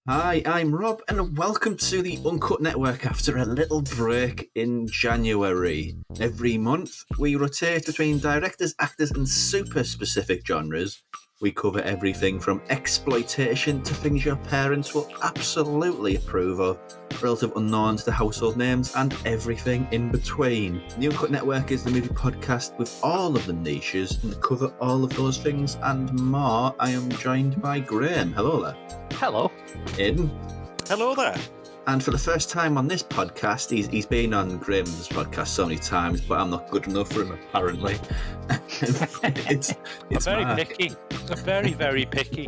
Hi, I'm Rob, and welcome to the Uncut Network after a little break in January. Every month, we rotate between directors, actors, and super specific genres. We cover everything from exploitation to things your parents will absolutely approve of, relative unknowns to household names, and everything in between. The Uncut Network is the movie podcast with all of the niches and cover all of those things and more. I am joined by Graham. Hello there. Hello. Aidan. Hello there. And for the first time on this podcast, he's been on Graham's podcast so many times, but I'm not good enough for him, apparently. it's I'm very Mark. picky. I'm very, very picky.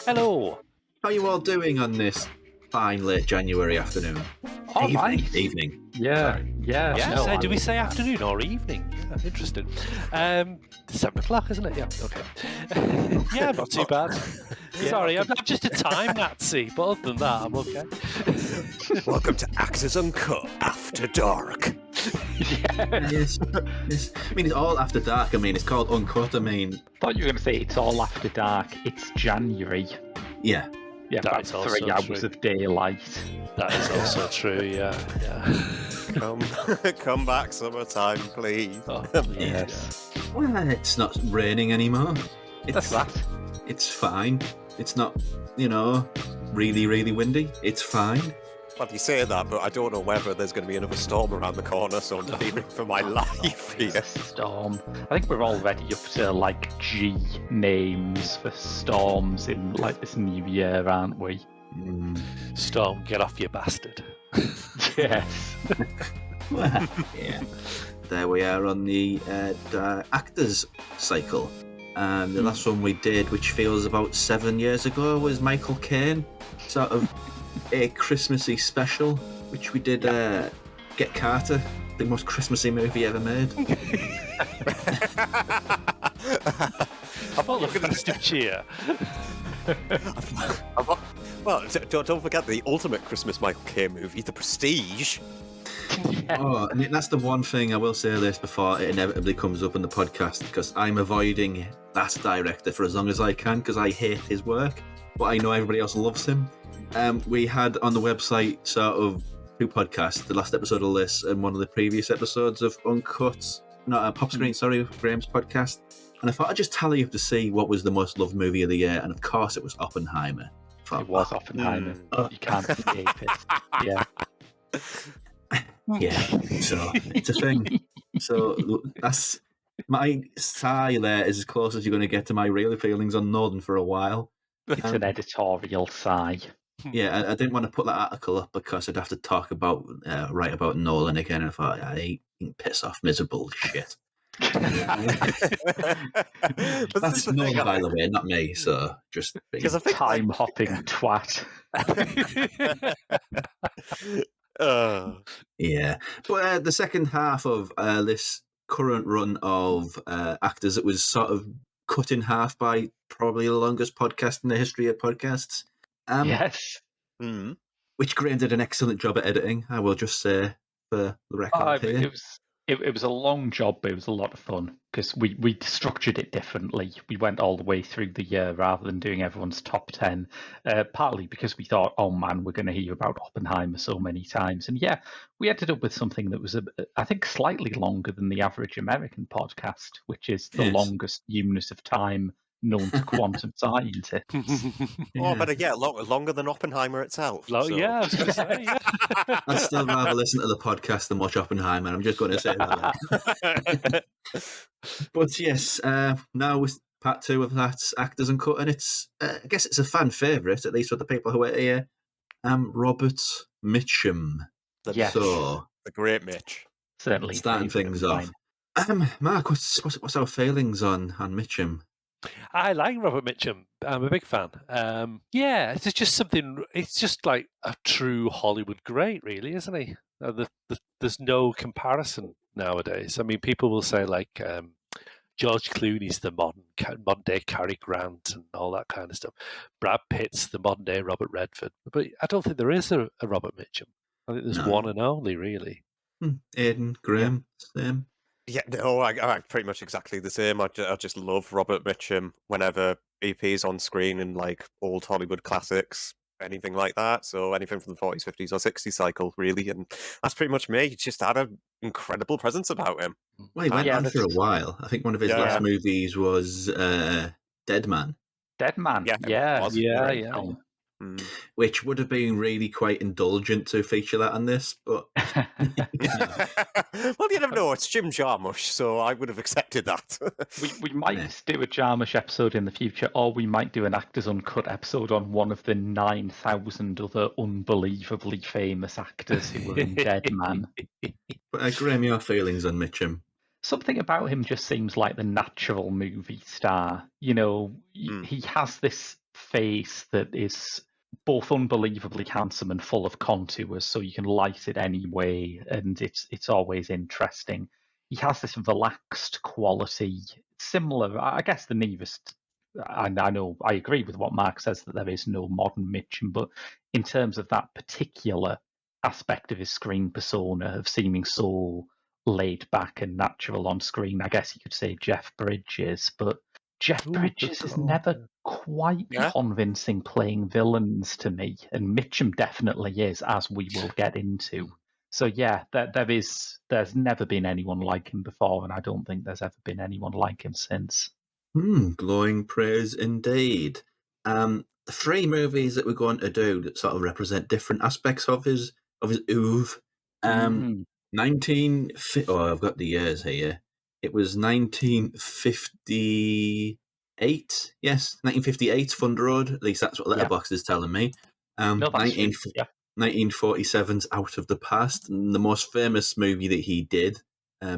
Hello. How are you all doing on this fine late January afternoon? All right. Evening. Yeah. Yeah, do we say afternoon or evening? Yeah, interesting. 7 o'clock, isn't it? Yeah, okay. Yeah, not too bad. Sorry, I'm just a time Nazi, but other than that, I'm okay. Welcome to Actors Uncut After Dark. Yes. I mean, it's all after dark. I mean, it's called Uncut. I mean, Thought you were going to say it's all after dark. It's January. Yeah. Yeah, That that's is also 3 hours true. of daylight. That is also true, yeah. Come back summertime, please. Oh, Yes. Well, it's not raining anymore. That's that. It's fine. It's not, really, really windy. It's fine. Well, you say that, but I don't know whether there's going to be another storm around the corner, so I'm fearing for my life It's here. a storm. I think we're already up to G names for storms in this new year, aren't we? Storm, get off, you bastard. Yes. Well, yeah. There we are on the actors cycle. The last one we did, which feels about 7 years ago, was Michael Caine, sort of a Christmassy special, which we did Get Carter, the most Christmassy movie ever made. Full of festive cheer. Well, don't forget the ultimate Christmas Michael Caine movie, The Prestige. Oh, and that's the one thing I will say this before it inevitably comes up in the podcast, because I'm avoiding that director for as long as I can, because I hate his work, but I know everybody else loves him. We had on the website sort of 2 podcasts, the last episode of this and one of the previous episodes of Uncut, Pop Screen, sorry, Graham's podcast. And I thought I'd just tally up to see what was the most loved movie of the year, and of course it was Oppenheimer. It was Oppenheimer. You can't escape it. Yeah. Yeah, so it's a thing. So that's my sigh there is as close as you're going to get to my real feelings on Nolan for a while. It's an editorial sigh. Yeah, I didn't want to put that article up because I'd have to write about Nolan again. And I thought, I piss off, miserable shit. That's Nolan, by the way, not me. So just Because I think Time hopping twat. Yeah, but the second half of this current run of actors, it was sort of cut in half by probably the longest podcast in the history of podcasts. Yes. Which Graham did an excellent job at editing, I will just say for the record here. It was a long job, but it was a lot of fun because we structured it differently. We went all the way through the year rather than doing everyone's top 10, partly because we thought, oh man, we're going to hear about Oppenheimer so many times. And yeah, we ended up with something that was, I think, slightly longer than the average American podcast, which is the longest unit of time known to quantum scientists. Oh, better yet, longer than Oppenheimer itself. Yeah, I was going to say, yeah. I'd still rather listen to the podcast than watch Oppenheimer. I'm just going to say that. But yes, now with part 2 of that Actors Uncut, and it's I guess it's a fan favourite, at least with the people who are here. Robert Mitchum. Yes. So The great Mitch. Certainly. starting things off. Mark, what's our feelings on Mitchum? I like Robert Mitchum. I'm a big fan. Yeah, it's just something. It's just like a true Hollywood great, really, isn't he? There's no comparison nowadays. I mean, people will say George Clooney's the modern day Cary Grant and all that kind of stuff. Brad Pitt's the modern day Robert Redford, but I don't think there is a Robert Mitchum. I think there's one and only, really. Aidan, Graham, same. Yeah, no, I pretty much exactly the same. I just love Robert Mitchum whenever he appears on screen in old Hollywood classics. anything like that. So anything from the 40s, 50s, or 60s cycle, really. And that's pretty much me. He just had an incredible presence about him. Well, he went Yeah, on for a while. I think one of his Yeah. last movies was Dead Man, Dead Man. Yeah, Yeah, it was. Yeah, great yeah. film. which would have been really quite indulgent to feature that on this, but Well, you never know. It's Jim Jarmusch, so I would have accepted that. We might do a Jarmusch episode in the future, or we might do an Actors Uncut episode on one of the 9,000 other unbelievably famous actors who were in Dead Man. But Graham, your feelings on Mitchum? Something about him just seems like the natural movie star. You know, he has this face that is both unbelievably handsome and full of contours, so you can light it any way, and it's always interesting. He has this relaxed quality, similar, I guess, the nearest. And I know I agree with what Mark says that there is no modern Mitchum, but in terms of that particular aspect of his screen persona of seeming so laid back and natural on screen, I guess you could say Jeff Bridges, but Jeff Bridges is never quite convincing playing villains to me, and Mitchum definitely is, as we will get into. So yeah, there's never been anyone like him before, and I don't think there's ever been anyone like him since. Glowing praise indeed. The three movies that we're going to do that sort of represent different aspects of his oeuvre. 1950. Oh, I've got the years here. It was 1958. Yes, 1958. Fund Road. At least that's what Letterboxd is telling me. No, that's true. Yeah. 1947's Out of the Past, and the most famous movie that he did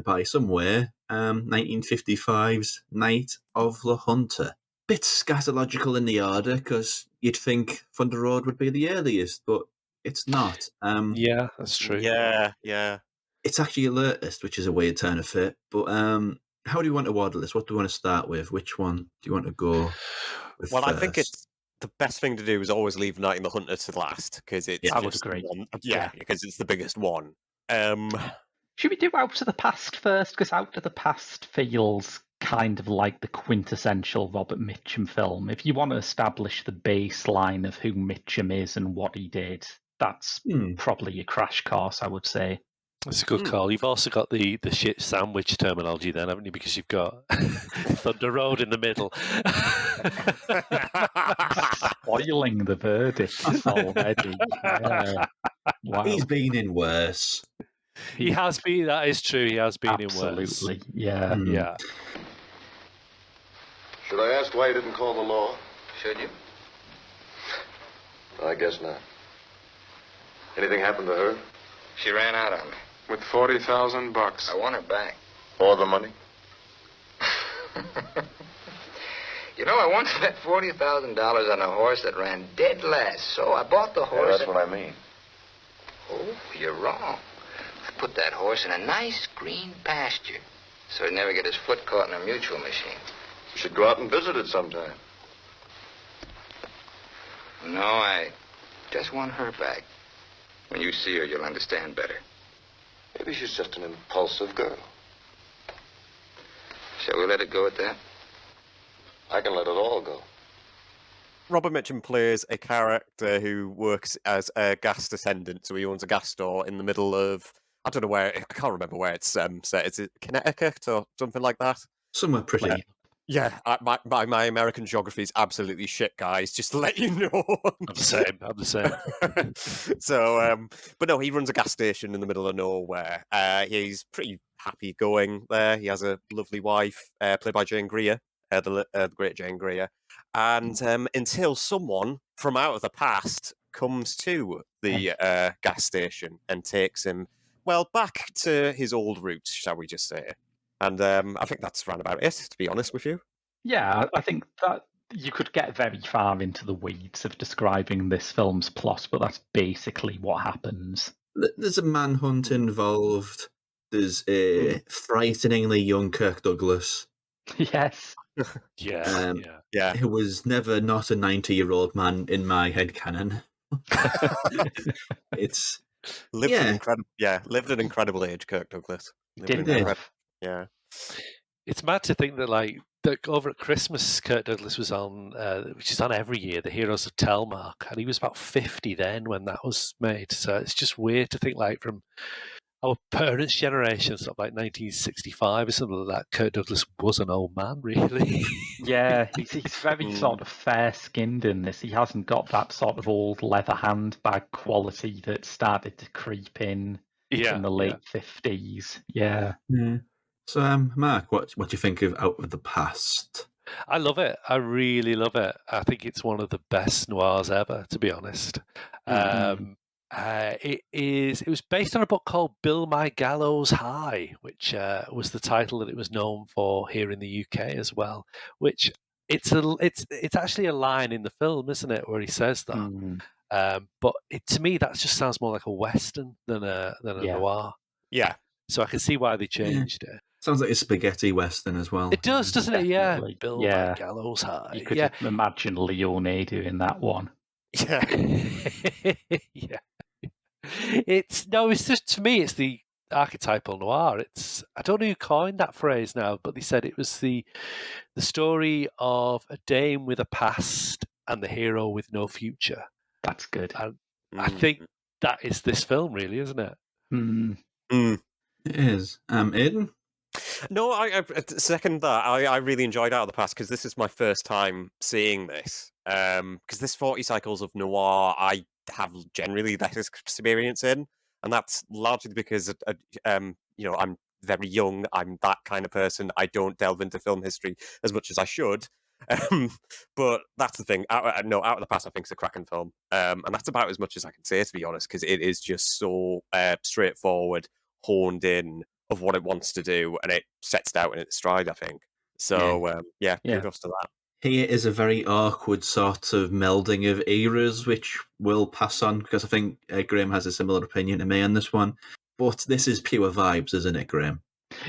by somewhere. 1955's Night of the Hunter. Bit scatological in the order because you'd think Thunder Road would be the earliest, but it's not. Yeah, that's true. Yeah. It's actually Alertist, which is a weird turn of fate. But how do you want to order this? What do you want to start with? Which one do you want to go with Well, first? I think it's the best thing to do is always leave Night in the Hunter to last because it's I would just agree. one. Yeah, because it's the biggest one. Should we do Out of the Past first? Because Out of the Past feels kind of like the quintessential Robert Mitchum film. If you want to establish the baseline of who Mitchum is and what he did, that's probably your crash course, I would say. That's a good call. You've also got the shit sandwich terminology then, haven't you? Because you've got Thunder Road in the middle. Spoiling the verdict already. Yeah. Wow. He's been in worse. He has been. That is true. He has been in worse. Absolutely. Yeah. Yeah. Should I ask why you didn't call the law? Should you? I guess not. Anything happened to her? She ran out on me. With $40,000. I want her back. Or the money? You know, I once bet $40,000 on a horse that ran dead last, so I bought the horse. Yeah, that's what I mean. Oh, you're wrong. I put that horse in a nice green pasture, so he'd never get his foot caught in a mutual machine. You should go out and visit it sometime. No, I just want her back. When you see her, you'll understand better. Maybe she's just an impulsive girl. Shall we let it go at that? I can let it all go. Robert Mitchum plays a character who works as a gas attendant, so he owns a gas store in the middle of, I don't know where, I can't remember where it's set. Is it Connecticut or something like that? Somewhere pretty. Yeah, my American geography is absolutely shit, guys, just to let you know. I'm the same. So, but no, he runs a gas station in the middle of nowhere. He's pretty happy going there. He has a lovely wife, played by Jane Greer, the great Jane Greer. And until someone from out of the past comes to the gas station and takes him, well, back to his old roots, shall we just say. And I think that's around about it, to be honest with you. Yeah, I think that you could get very far into the weeds of describing this film's plot, but that's basically what happens. There's a manhunt involved. There's a frighteningly young Kirk Douglas. Yes. Yeah. Who was never not a 90-year-old man in my headcanon. It's lived an incredible age, Kirk Douglas. Did. Yeah. It's mad to think that, like, over at Christmas, Kirk Douglas was on, which is on every year, The Heroes of Telmark, and he was about 50 then when that was made. So it's just weird to think, like, from our parents' generation, sort of like 1965 or something like that, Kirk Douglas was an old man, really. Yeah, he's very sort of fair-skinned in this. He hasn't got that sort of old leather handbag quality that started to creep in the late 50s. Yeah. So, Mark, what do you think of Out of the Past? I love it. I really love it. I think it's one of the best noirs ever, to be honest. It was based on a book called Bill My Gallows High, which was the title that it was known for here in the UK as well. Which it's actually a line in the film, isn't it, where he says that. But to me, that just sounds more like a western than a noir. Yeah. So I can see why they changed it. Sounds like a spaghetti western as well. It does, doesn't it? Yeah. Definitely. Bill Yeah. My Gallows High. You could imagine Leone doing that one. Yeah. Yeah. It's just, to me, it's the archetypal noir. I don't know who coined that phrase now, but they said it was the story of a dame with a past and the hero with no future. That's good. And I think that is this film, really, isn't it? It is. Aidan? No, I second that. I really enjoyed Out of the Past because this is my first time seeing this. Because this 40 Cycles of Noir, I have generally less experience in, and that's largely because I'm very young. I'm that kind of person. I don't delve into film history as much as I should. But that's the thing. Out of the Past, I think, is a cracking film, and that's about as much as I can say, to be honest, because it is just so straightforward, honed in of what it wants to do, and it sets it out in its stride, I think. So, kudos to that. Here is a very awkward sort of melding of eras, which we'll pass on, because I think Graham has a similar opinion to me on this one. But this is pure vibes, isn't it, Graham?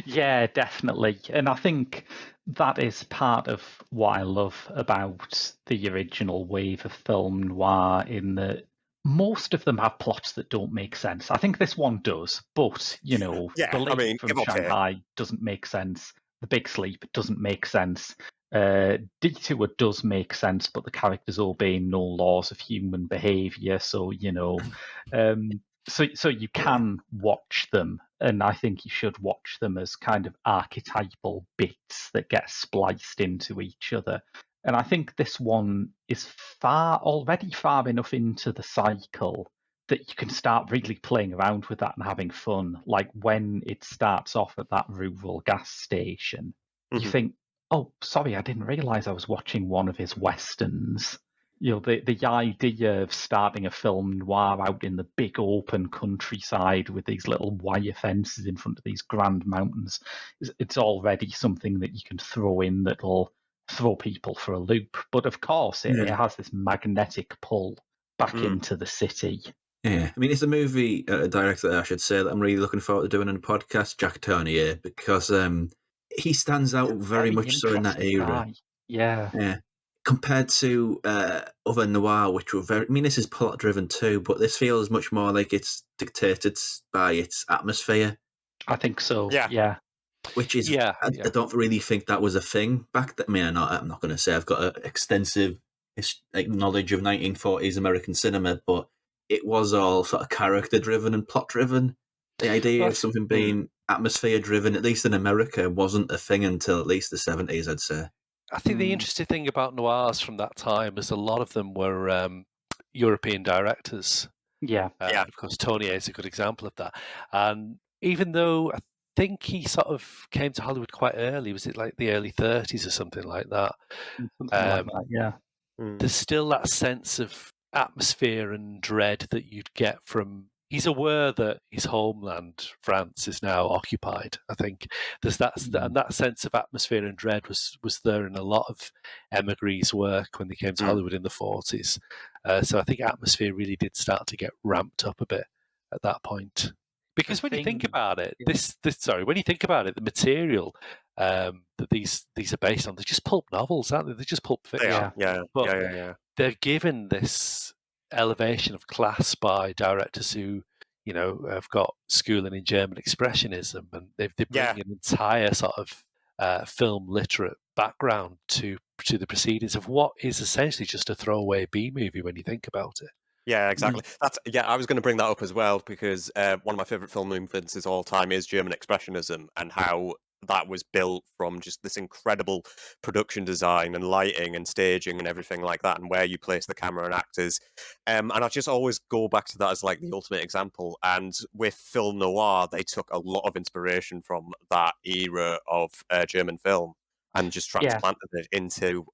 Yeah, definitely. And I think that is part of what I love about the original wave of film noir, in that most of them have plots that don't make sense. I think this one does, but, The Lady from Shanghai doesn't make sense. The Big Sleep doesn't make sense. Detour does make sense, but the characters obey no laws of human behaviour, so, So you can watch them, and I think you should watch them as kind of archetypal bits that get spliced into each other. And I think this one is already far enough into the cycle that you can start really playing around with that and having fun. Like when it starts off at that rural gas station, you think, oh, sorry, I didn't realise I was watching one of his westerns. The idea of starting a film noir out in the big open countryside with these little wire fences in front of these grand mountains, it's already something that you can throw in that'll throw people for a loop. But of course, it has this magnetic pull back into the city. Yeah, I mean, it's a movie director, I should say, that I'm really looking forward to doing on a podcast, Jack Tournier, because he stands out very much so in that era. Yeah. Compared to other noir, which were very... I mean, this is plot-driven too, but this feels much more like it's dictated by its atmosphere. I think so, yeah. Which is... I don't really think that was a thing back then. I mean, I'm not going to say I've got an extensive knowledge of 1940s American cinema, but it was all sort of character-driven and plot-driven. The idea of something being atmosphere-driven, at least in America, wasn't a thing until at least the 70s, I'd say. I think the interesting thing about noirs from that time is a lot of them were European directors. Yeah. Of course, Tournier is a good example of that. And even though I think he sort of came to Hollywood quite early, was it like the early 30s or something like that? There's still that sense of atmosphere and dread that you'd get from... He's aware that his homeland, France, is now occupied. I think there's and that sense of atmosphere and dread was there in a lot of émigré's work when they came to Hollywood in the 40s. So I think atmosphere really did start to get ramped up a bit at that point. Because when you think about it, when you think about it, the material that these are based on, they're just pulp novels, aren't they? They're just pulp fiction. Yeah. They're given this elevation of class by directors who, have got schooling in German expressionism, and they bring an entire sort of film literate background to the proceedings of what is essentially just a throwaway B movie when you think about it. Yeah, exactly. I was going to bring that up as well because one of my favorite film influences all time is German Expressionism and how that was built from just this incredible production design and lighting and staging and everything like that, and where you place the camera and actors. And I just always go back to that as like the ultimate example. And with film noir, they took a lot of inspiration from that era of German film and just transplanted it into,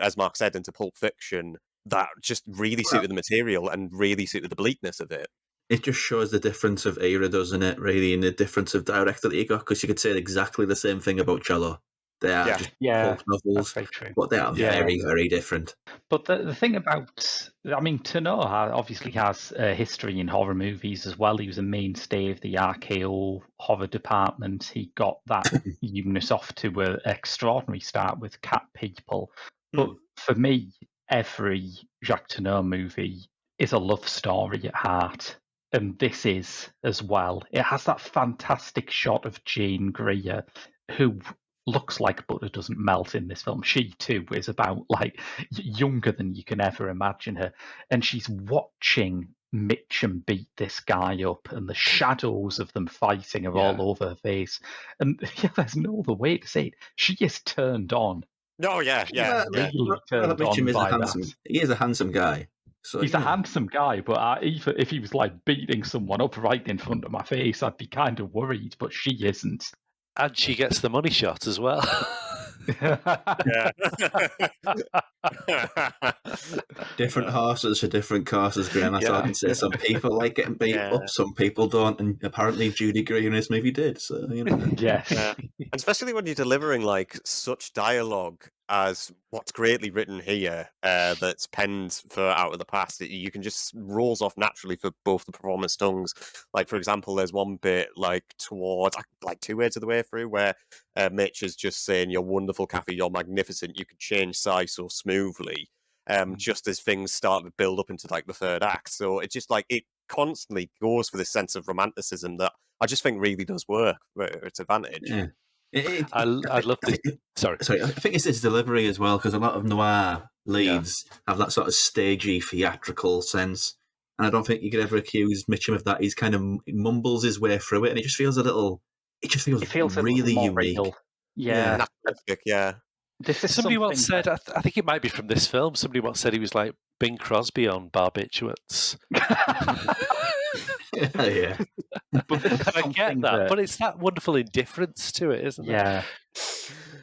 as Mark said, into Pulp Fiction. That just really suited the material and really suited the bleakness of it. It just shows the difference of era, doesn't it, really, and the difference of director that you got, because you could say exactly the same thing about Cello. They are just pulp novels, but they are very, very different. But the thing about, I mean, Tenor obviously has a history in horror movies as well. He was a mainstay of the RKO horror department. He got that unit off to an extraordinary start with Cat People. But for me, every Jacques Tourneur movie is a love story at heart. And this is as well. It has that fantastic shot of Jane Greer, who looks like butter doesn't melt in this film. She too is about like younger than you can ever imagine her. And she's watching Mitchyum beat this guy up, and the shadows of them fighting are all over her face. And there's no other way to say it. She is turned on. Oh, yeah. Robert Mitchum is a handsome guy. So, he's a handsome guy, but even if he was like beating someone up right in front of my face, I'd be kind of worried, but she isn't. And she gets the money shot as well. Different horses for different courses, Graham. That's all I can say. Some people like getting beat up, some people don't, and apparently Judy Greer in this movie did. So And especially when you're delivering like such dialogue as what's greatly written here, that's penned for Out of the Past, you can just rolls off naturally for both the performance tongues. Like, for example, there's one bit like towards like 2/3 of the way through where Mitch is just saying, "You're wonderful, Kathy. You're magnificent. You could change size so smoothly." Just as things start to build up into like the third act, so it just like it constantly goes for this sense of romanticism that I just think really does work for its advantage. Yeah. I love this. Sorry, I think it's his delivery as well, because a lot of noir leads have that sort of stagey, theatrical sense, and I don't think you could ever accuse Mitchum of that. He's kind of mumbles his way through it, and it just feels a little. It just feels really unique. Real. Yeah. Somebody once said, I think it might be from this film. Somebody once said he was like Bing Crosby on barbiturates. Yeah. But I get that, but it's that wonderful indifference to it, isn't it? Yeah.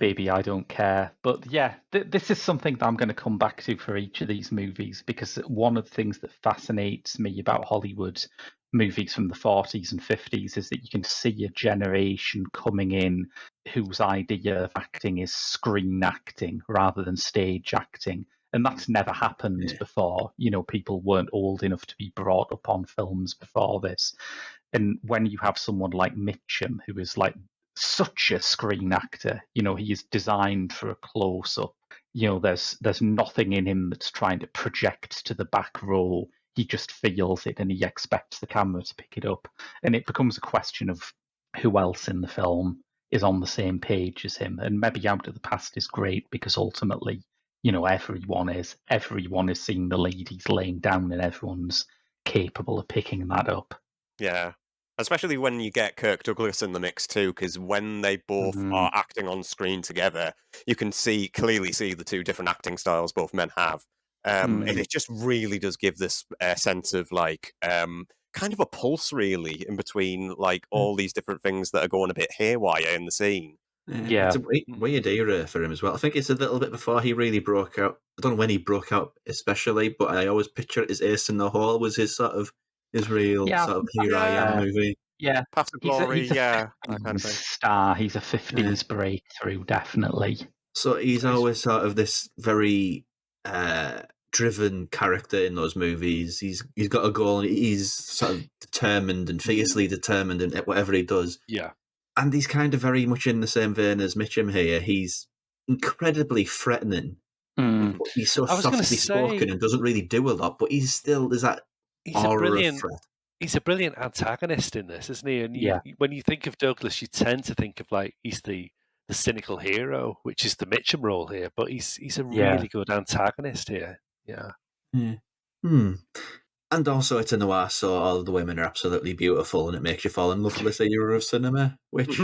Baby, I don't care. But yeah, this is something that I'm going to come back to for each of these movies, because one of the things that fascinates me about Hollywood movies from the 40s and 50s is that you can see a generation coming in whose idea of acting is screen acting rather than stage acting. And that's never happened before. You know, people weren't old enough to be brought up on films before this. And when you have someone like Mitchum, who is like such a screen actor, you know, he is designed for a close-up. You know, there's nothing in him that's trying to project to the back row. He just feels it and he expects the camera to pick it up. And it becomes a question of who else in the film is on the same page as him. And maybe Out of the Past is great because ultimately, you know, everyone is seeing the lead he's laying down and everyone's capable of picking that up. Yeah. Especially when you get Kirk Douglas in the mix too, because when they both are acting on screen together, you can clearly see the two different acting styles both men have. And it just really does give this sense of like kind of a pulse really in between like all these different things that are going a bit haywire in the scene. Yeah. It's a weird era for him as well. I think it's a little bit before he really broke out. I don't know when he broke out especially, but I always picture it as Ace in the Hole was his sort of his real sort of Here I Am movie. Yeah, Path to Glory, he's a star. He's a 50s breakthrough, definitely. So he's always sort of this very driven character in those movies. He's got a goal and he's sort of determined and fiercely determined in whatever he does. Yeah. And he's kind of very much in the same vein as Mitchum here. He's incredibly threatening. He's so softly spoken and doesn't really do a lot, but he's still, there's that aura of threat. He's a brilliant antagonist in this, isn't he? And when you think of Douglas, you tend to think of like he's the the cynical hero, which is the Mitchum role here. But he's a Yeah. really good antagonist here. Yeah. And also, it's a noir, so all the women are absolutely beautiful, and it makes you fall in love with this era of cinema. Which,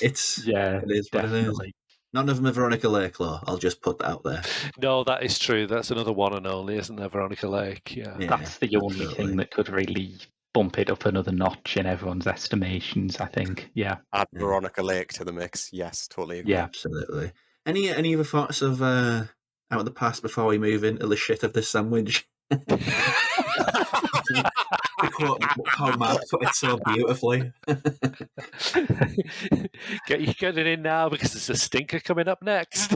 it's Yeah, it is what it is. definitely. None of them are Veronica Lake, though. I'll just put that out there. No, that is true. That's another one and only, isn't there, Veronica Lake? Yeah. That's the only thing that could really bump it up another notch in everyone's estimations, I think. Yeah. Add Veronica Lake to the mix. Yes, totally agree. Yeah. Absolutely. Any other thoughts of out of the past before we move into the shit of this sandwich? To quote how Mark put it so beautifully. Get it in now because there's a stinker coming up next.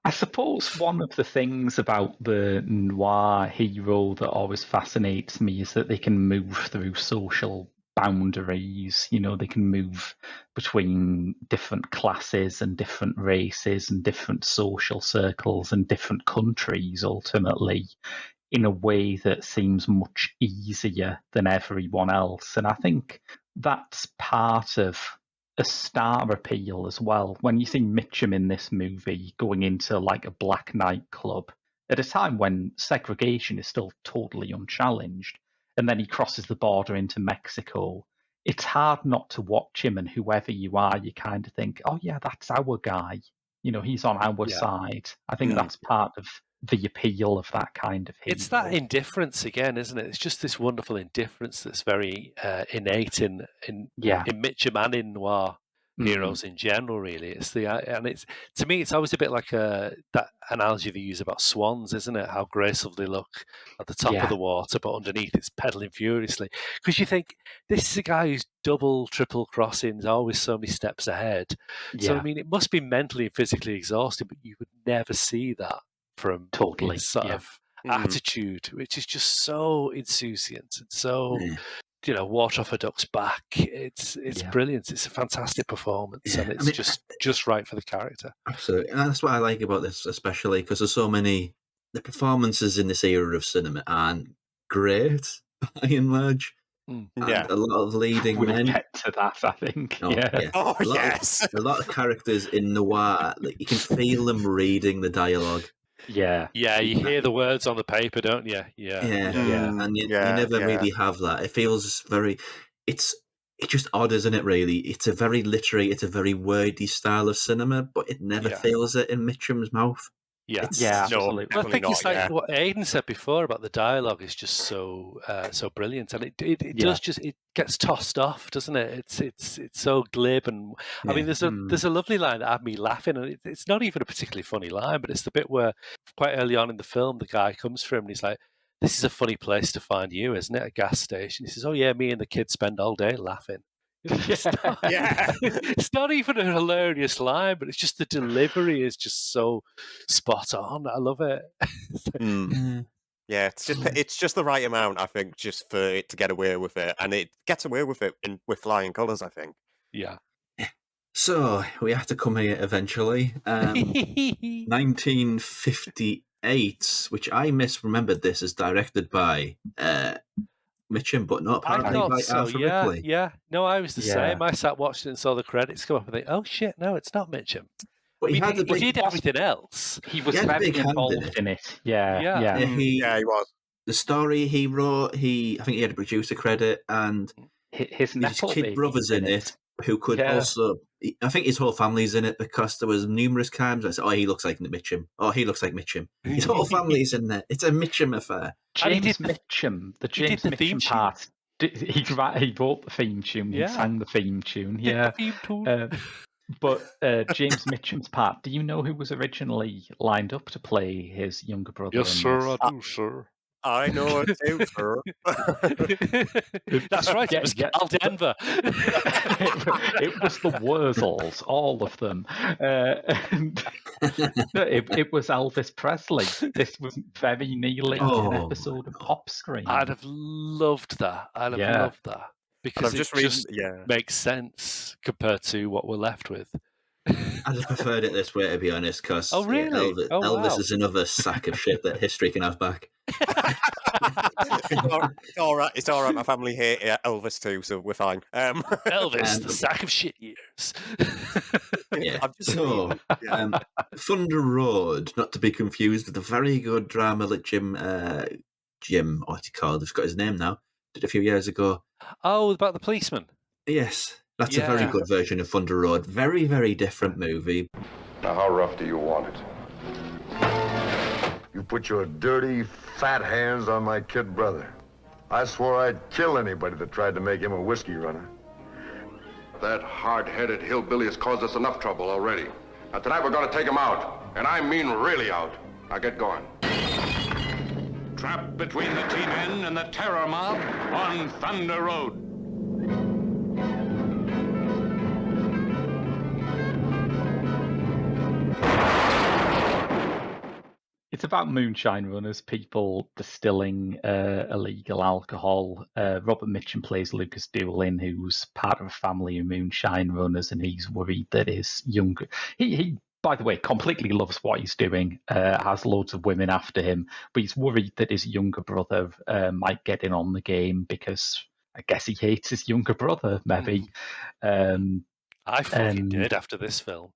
I suppose one of the things about the noir hero that always fascinates me is that they can move through social boundaries. You know, they can move between different classes and different races and different social circles and different countries, ultimately, in a way that seems much easier than everyone else. And I think that's part of a star appeal as well. When you see Mitchum in this movie going into like a black nightclub at a time when segregation is still totally unchallenged, and then he crosses the border into Mexico, it's hard not to watch him, and whoever you are, you kind of think, oh yeah, that's our guy. You know, he's on our side. I think that's part of the appeal of that kind of hero. It's that indifference again, isn't it? It's just this wonderful indifference that's very innate in Mitchum and in noir heroes in general. Really, it's to me, it's always a bit like that analogy they use about swans, isn't it? How graceful they look at the top of the water, but underneath it's pedaling furiously. Because you think this is a guy who's double, triple crossings, always so many steps ahead. So I mean, it must be mentally and physically exhausting, but you would never see that from his sort of attitude, which is just so insouciant and so water off a duck's back. It's brilliant. It's a fantastic performance, and it's just right for the character. Absolutely, and that's what I like about this, especially because there's so many. The performances in this era of cinema aren't great by and large. And a lot of leading men. We'll get to that, I think. Oh yes. A lot of characters in noir, like, you can feel them reading the dialogue. Yeah, you hear the words on the paper, don't you? And you never really have that. It feels very. It's just odd, isn't it? Really, it's a very literary, it's a very wordy style of cinema, but it never feels it in Mitchum's mouth. Absolutely. I think it's like what Aidan said before about the dialogue is just so brilliant, and it does just, it gets tossed off, doesn't it? It's so glib, and I mean there's a lovely line that had me laughing, and it's not even a particularly funny line, but it's the bit where quite early on in the film the guy comes for him and he's like, "This is a funny place to find you, isn't it? A gas station." He says, "Oh yeah, me and the kids spend all day laughing." It's not even a hilarious line, but it's just the delivery is just so spot on. I love it. Yeah, it's just the right amount, I think, just for it to get away with it, and it gets away with it with flying colours, I think. Yeah. So we have to come here eventually. 1958, which I misremembered this as directed by Mitchum, but not apparently by Arthur Ripley. Yeah. No, I was the same. I sat watching it and saw the credits come up and think, oh shit, no, it's not Mitchum. But he did everything else. He was very involved in it. Yeah. He was. The story he wrote, I think he had a producer credit, and his kid brother's in it, who could also. I think his whole family's in it because there was numerous times I said, "Oh, he looks like Mitchum. Oh, he looks like Mitchum." His whole family's in there. It's a Mitchum affair. James Mitchum, the James Mitchum part. He wrote the theme tune. He sang the theme tune. Yeah. But James Mitchum's part. Do you know who was originally lined up to play his younger brother? Yes, sir. I do, sir. I know it too, sir. That's right. It was Cal Denver. It was the Wurzels, all of them. It was Elvis Presley. This was very nearly an episode of Pop Screen. I'd have loved that. Loved that. Because it just makes sense compared to what we're left with. I'd have preferred it this way, to be honest, because Elvis is another sack of shit that history can have back. It's all right. It's all right. My family hate Elvis too, so we're fine. Elvis, the sack of shit years. Yeah. I've just So, seen- Thunder Road, not to be confused with the very good drama that Jim, what's he called? I've got his name now. Did a few years ago. Oh, about the policeman. Yes, that's a very Yeah. good version of Thunder Road. Very, very different movie. Now, how rough do you want it? You put your dirty, fat hands on my kid brother. I swore I'd kill anybody that tried to make him a whiskey runner. That hard-headed hillbilly has caused us enough trouble already. Now, tonight we're going to take him out. And I mean really out. Now, get going. Trapped between the T-Men and the terror mob on Thunder Road. It's about moonshine runners, people distilling illegal alcohol. Robert Mitchum plays Lucas Doolin, who's part of a family of moonshine runners, and he's worried that his younger... He by the way, completely loves what he's doing, has loads of women after him, but he's worried that his younger brother might get in on the game because I guess he hates his younger brother, maybe. I fucking did after this film.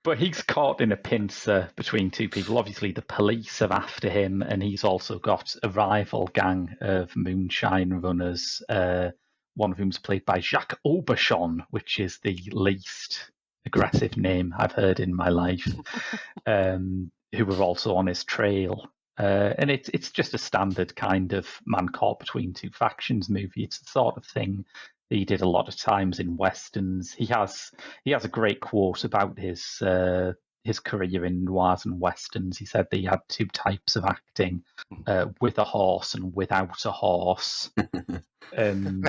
But he's caught in a pincer between two people. Obviously, the police are after him, and he's also got a rival gang of moonshine runners, one of whom's played by Jacques Aubuchon, which is the least aggressive name I've heard in my life, who were also on his trail. And it's just a standard kind of man caught between two factions movie. It's the sort of thing that he did a lot of times in westerns. He has a great quote about his career in noirs and westerns. He said that he had two types of acting, with a horse and without a horse. And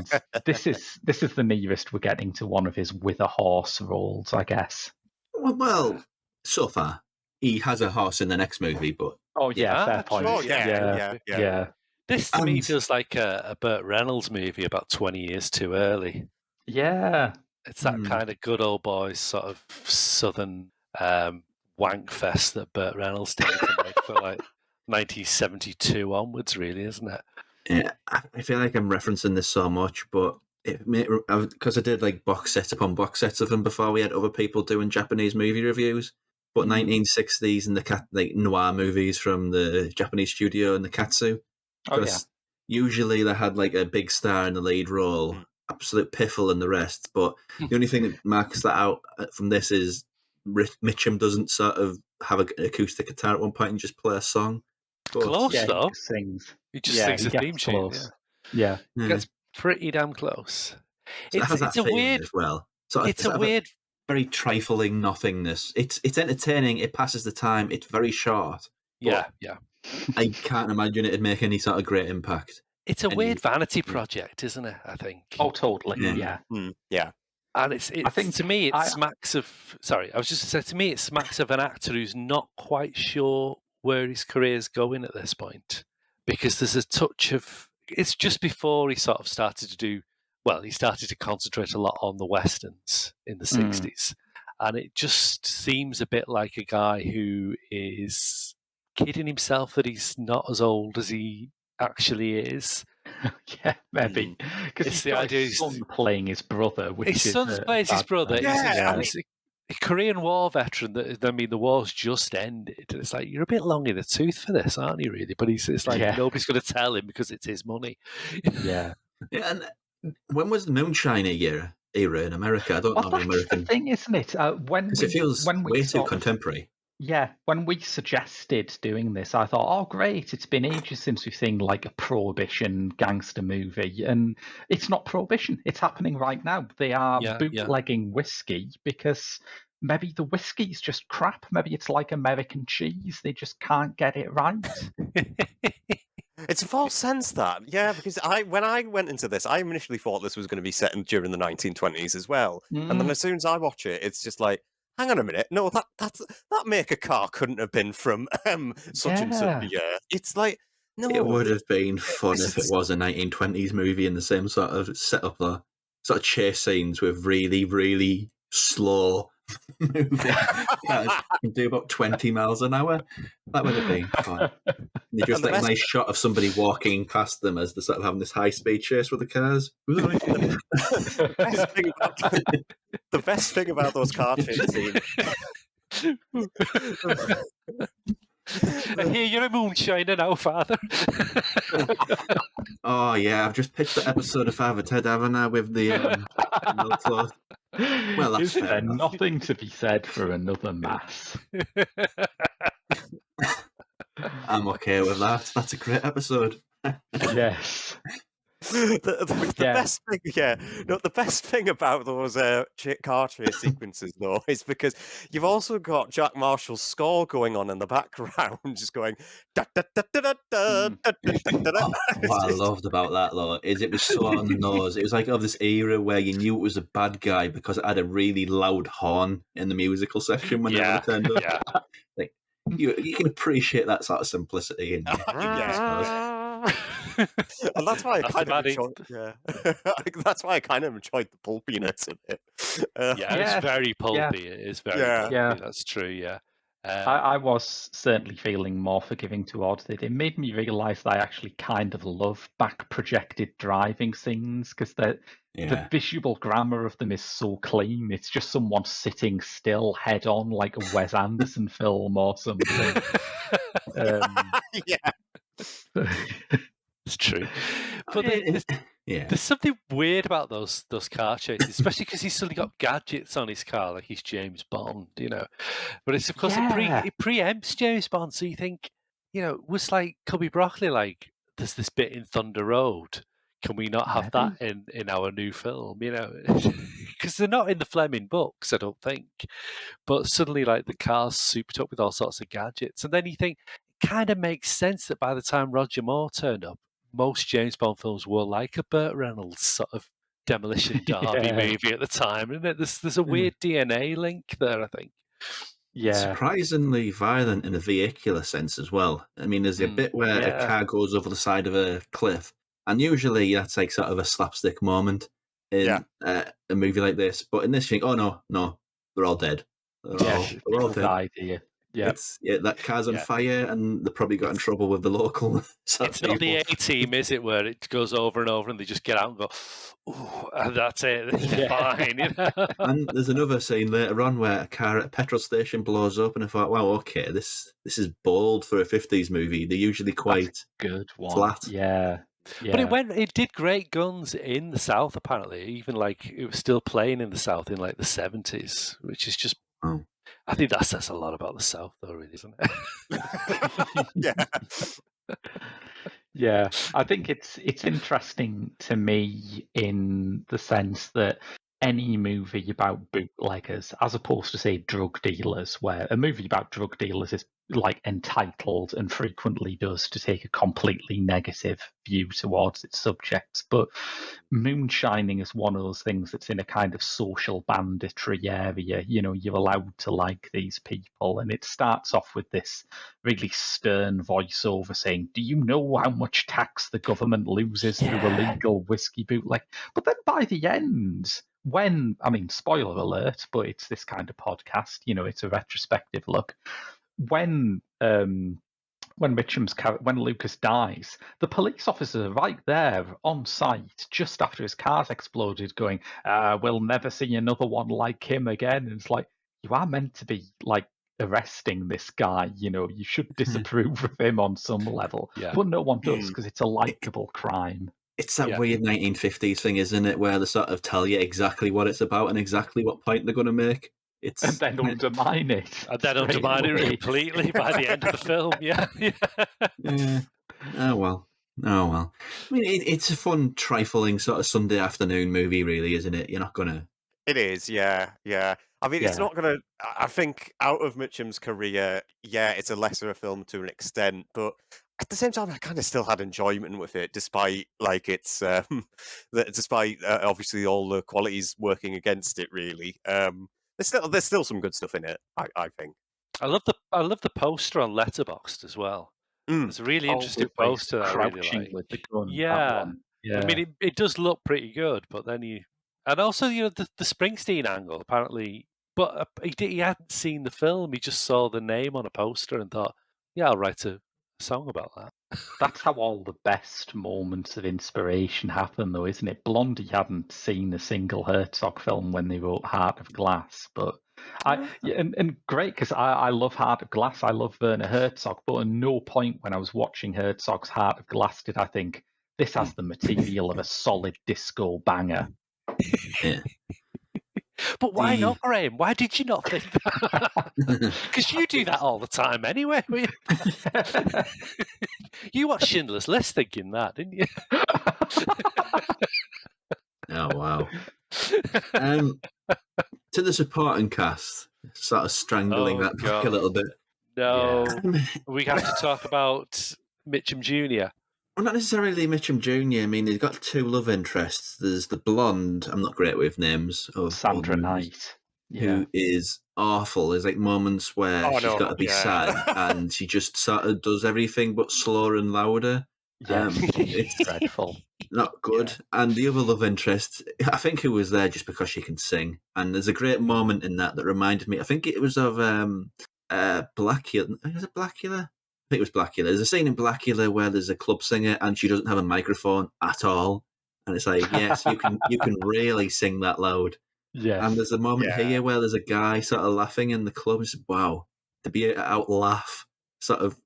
this is the nearest we're getting to one of his with a horse roles, I guess. Well, so far. He has a horse in the next movie, but... Oh, yeah, fair that's point. Oh, yeah. This to me feels like a Burt Reynolds movie about 20 years too early. Yeah. It's that kind of good old boys sort of southern wank fest that Burt Reynolds did to make for like 1972 onwards, really, isn't it? Yeah, I feel like I'm referencing this so much, but because I did like box sets upon box sets of them before we had other people doing Japanese movie reviews. But 1960s and the noir movies from the Japanese studio and the Katsu. Because usually they had like a big star in the lead role, absolute piffle and the rest. But the only thing that marks that out from this is Mitchum doesn't sort of have an acoustic guitar at one point and just play a song. But, Close, though. He just sings. He just sings he a theme gets tune. close. Yeah. Gets pretty damn close. So it has that a feeling weird as well. So it's a weird, very trifling nothingness. It's entertaining. It passes the time. It's very short. yeah. I can't imagine it'd make any sort of great impact. It's a weird vanity project, isn't it? I think. Oh, totally. Yeah. Yeah. And it's I think to me, it smacks of. Sorry, I was just going to say, to me, it smacks of an actor who's not quite sure where his career's going at this point, because there's a touch of. It's just before he sort of started to do. Well, he started to concentrate a lot on the westerns in the 60s, and it just seems a bit like a guy who is kidding himself that he's not as old as he actually is. Yeah, maybe. Because It's he's the got idea his son playing his brother. Which His son plays his brother. Yeah. He's a Korean War veteran. The war's just ended. And it's like, you're a bit long in the tooth for this, aren't you, really? But it's like, nobody's going to tell him because it's his money. Yeah. And when was the Moonshine era in America? I don't know the That's American. the thing, isn't it? Because it feels way too contemporary. Yeah, when we suggested doing this, I thought, oh, great, it's been ages since we've seen like a prohibition gangster movie. And it's not prohibition. It's happening right now. They are bootlegging whiskey because maybe the whiskey's just crap. Maybe it's like American cheese. They just can't get it right. It's a false sense, that. Yeah, because when I went into this, I initially thought this was going to be set during the 1920s as well. And then as soon as I watch it, it's just like, hang on a minute, no, that maker car couldn't have been from such and such a year. It's like, no. It would have been fun if it was a 1920s movie in the same sort of setup, though. Sort of chase scenes with really, really slow, moving cars can do about 20 miles an hour. That would have been fun. They just like a nice shot of somebody walking past them as they're sort of having this high-speed chase with the cars. The best thing about those car chase scenes. I hear you're a moonshiner now, Father. Oh yeah, I've just pitched the episode of Father Ted, haven't I, with the milkcloth. Well, that's Is fair there enough. nothing to be said for another mass? I'm okay with that. That's a great episode. Yes. The best thing, the best thing about those car chase sequences, though, is because you've also got Jack Marshall's score going on in the background, just going. Da, da, da, da, da, da, da, da, da, da. What I loved about that, though, is it was so on the nose. It was like of this era where you knew it was a bad guy because it had a really loud horn in the musical section whenever it turned up. Yeah. Like, you can appreciate that sort of simplicity in And that's why I kind of enjoyed, that's why I kind of enjoyed the pulpiness of it. It's very pulpy. It is very pulpy. Yeah. That's true. Yeah. I was certainly feeling more forgiving towards it. It made me realise that I actually kind of love back projected driving scenes because the visual grammar of them is so clean. It's just someone sitting still head on like a Wes Anderson film or something. It's true. But there's something weird about those car chases, especially because he's suddenly got gadgets on his car, like he's James Bond, you know. But it's, of course, it preempts James Bond, so you think, you know, was like Cubby Broccoli, like, there's this bit in Thunder Road. Can we not have that in our new film, you know? Because they're not in the Fleming books, I don't think. But suddenly, like, the car's souped up with all sorts of gadgets. And then you think, it kind of makes sense that by the time Roger Moore turned up, most James Bond films were like a Burt Reynolds sort of Demolition Derby movie at the time. And there's a weird DNA link there, I think. Yeah. Surprisingly violent in a vehicular sense as well. I mean, there's a bit where a car goes over the side of a cliff. And usually that's like sort of a slapstick moment in a movie like this. But in this, you think, oh, no, they're all dead. They're all dead. Idea. Yeah. That car's on fire and they probably got in trouble with the local. It's not the A-Team, is it, where it goes over and over and they just get out and go, ooh, and that's it. It's fine, you know? And there's another scene later on where a car at a petrol station blows up, and I thought, wow, okay, this is bold for a 50s movie. They're usually quite good one. Flat. Yeah. But it did great guns in the South, apparently. Even like it was still playing in the South in like the 70s, which is just. Oh. I think that says a lot about the South, though, really, doesn't it? Yeah. I think it's interesting to me in the sense that any movie about bootleggers, as opposed to, say, drug dealers, where a movie about drug dealers is like entitled and frequently does to take a completely negative view towards its subjects. But moonshining is one of those things that's in a kind of social banditry area. You know, you're allowed to like these people. And it starts off with this really stern voiceover saying, do you know how much tax the government loses through illegal whiskey bootleg? But then by the end, spoiler alert, but it's this kind of podcast, you know, it's a retrospective look. When Lucas dies, the police officers are right there on site just after his car's exploded going, we'll never see another one like him again. And it's like, you are meant to be like arresting this guy, you know, you should disapprove of him on some level. But no one does because it's a likable crime. It's that weird 1950s thing, isn't it, where they sort of tell you exactly what it's about and exactly what point they're going to make. And then undermine it. And then undermine it completely by the end of the film, yeah. Oh, well. I mean, it's a fun, trifling sort of Sunday afternoon movie, really, isn't it? You're not going to... It is, yeah. I mean, it's not going to... I think out of Mitchum's career, it's a lesser film to an extent, but at the same time, I kind of still had enjoyment with it, despite, like, it's... despite, obviously, all the qualities working against it, really. There's still some good stuff in it, I think. I love the poster on Letterboxd as well. It's a really interesting poster that I really like. With the gun, yeah. I mean, it does look pretty good, but then and also, you know, the Springsteen angle. Apparently, But he hadn't seen the film. He just saw the name on a poster and thought, yeah, I'll write a song about that. That's how all the best moments of inspiration happen, though, isn't it? Blondie hadn't seen a single Herzog film when they wrote Heart of Glass, but and great, because I love Heart of Glass. I love Werner Herzog, but at no point when I was watching Herzog's Heart of Glass did I think this has the material of a solid disco banger. Yeah. But why not, Graham? Why did you not think that? Because you do that all the time anyway. You watched Schindler's List thinking that, didn't you? Oh, wow. To the supporting cast, sort of strangling that back a little bit. No, we have to talk about Mitchum Jr. Well, not necessarily Mitchum Jr. I mean, he's got two love interests. There's the blonde, I'm not great with names, of Sandra Knight, who is awful. There's like moments where she's got to be sad and she just sort of does everything but slower and louder. Yeah, it's dreadful. Not good. Yeah. And the other love interest, I think, who was there just because she can sing. And there's a great moment in that reminded me, I think it was of Blackula. Is it Blackula? I think it was Blackula. There's a scene in Blackula where there's a club singer and she doesn't have a microphone at all. And it's like, yes, you can really sing that loud. Yeah. And there's a moment here where there's a guy sort of laughing in the club. It's wow, to be out laugh sort of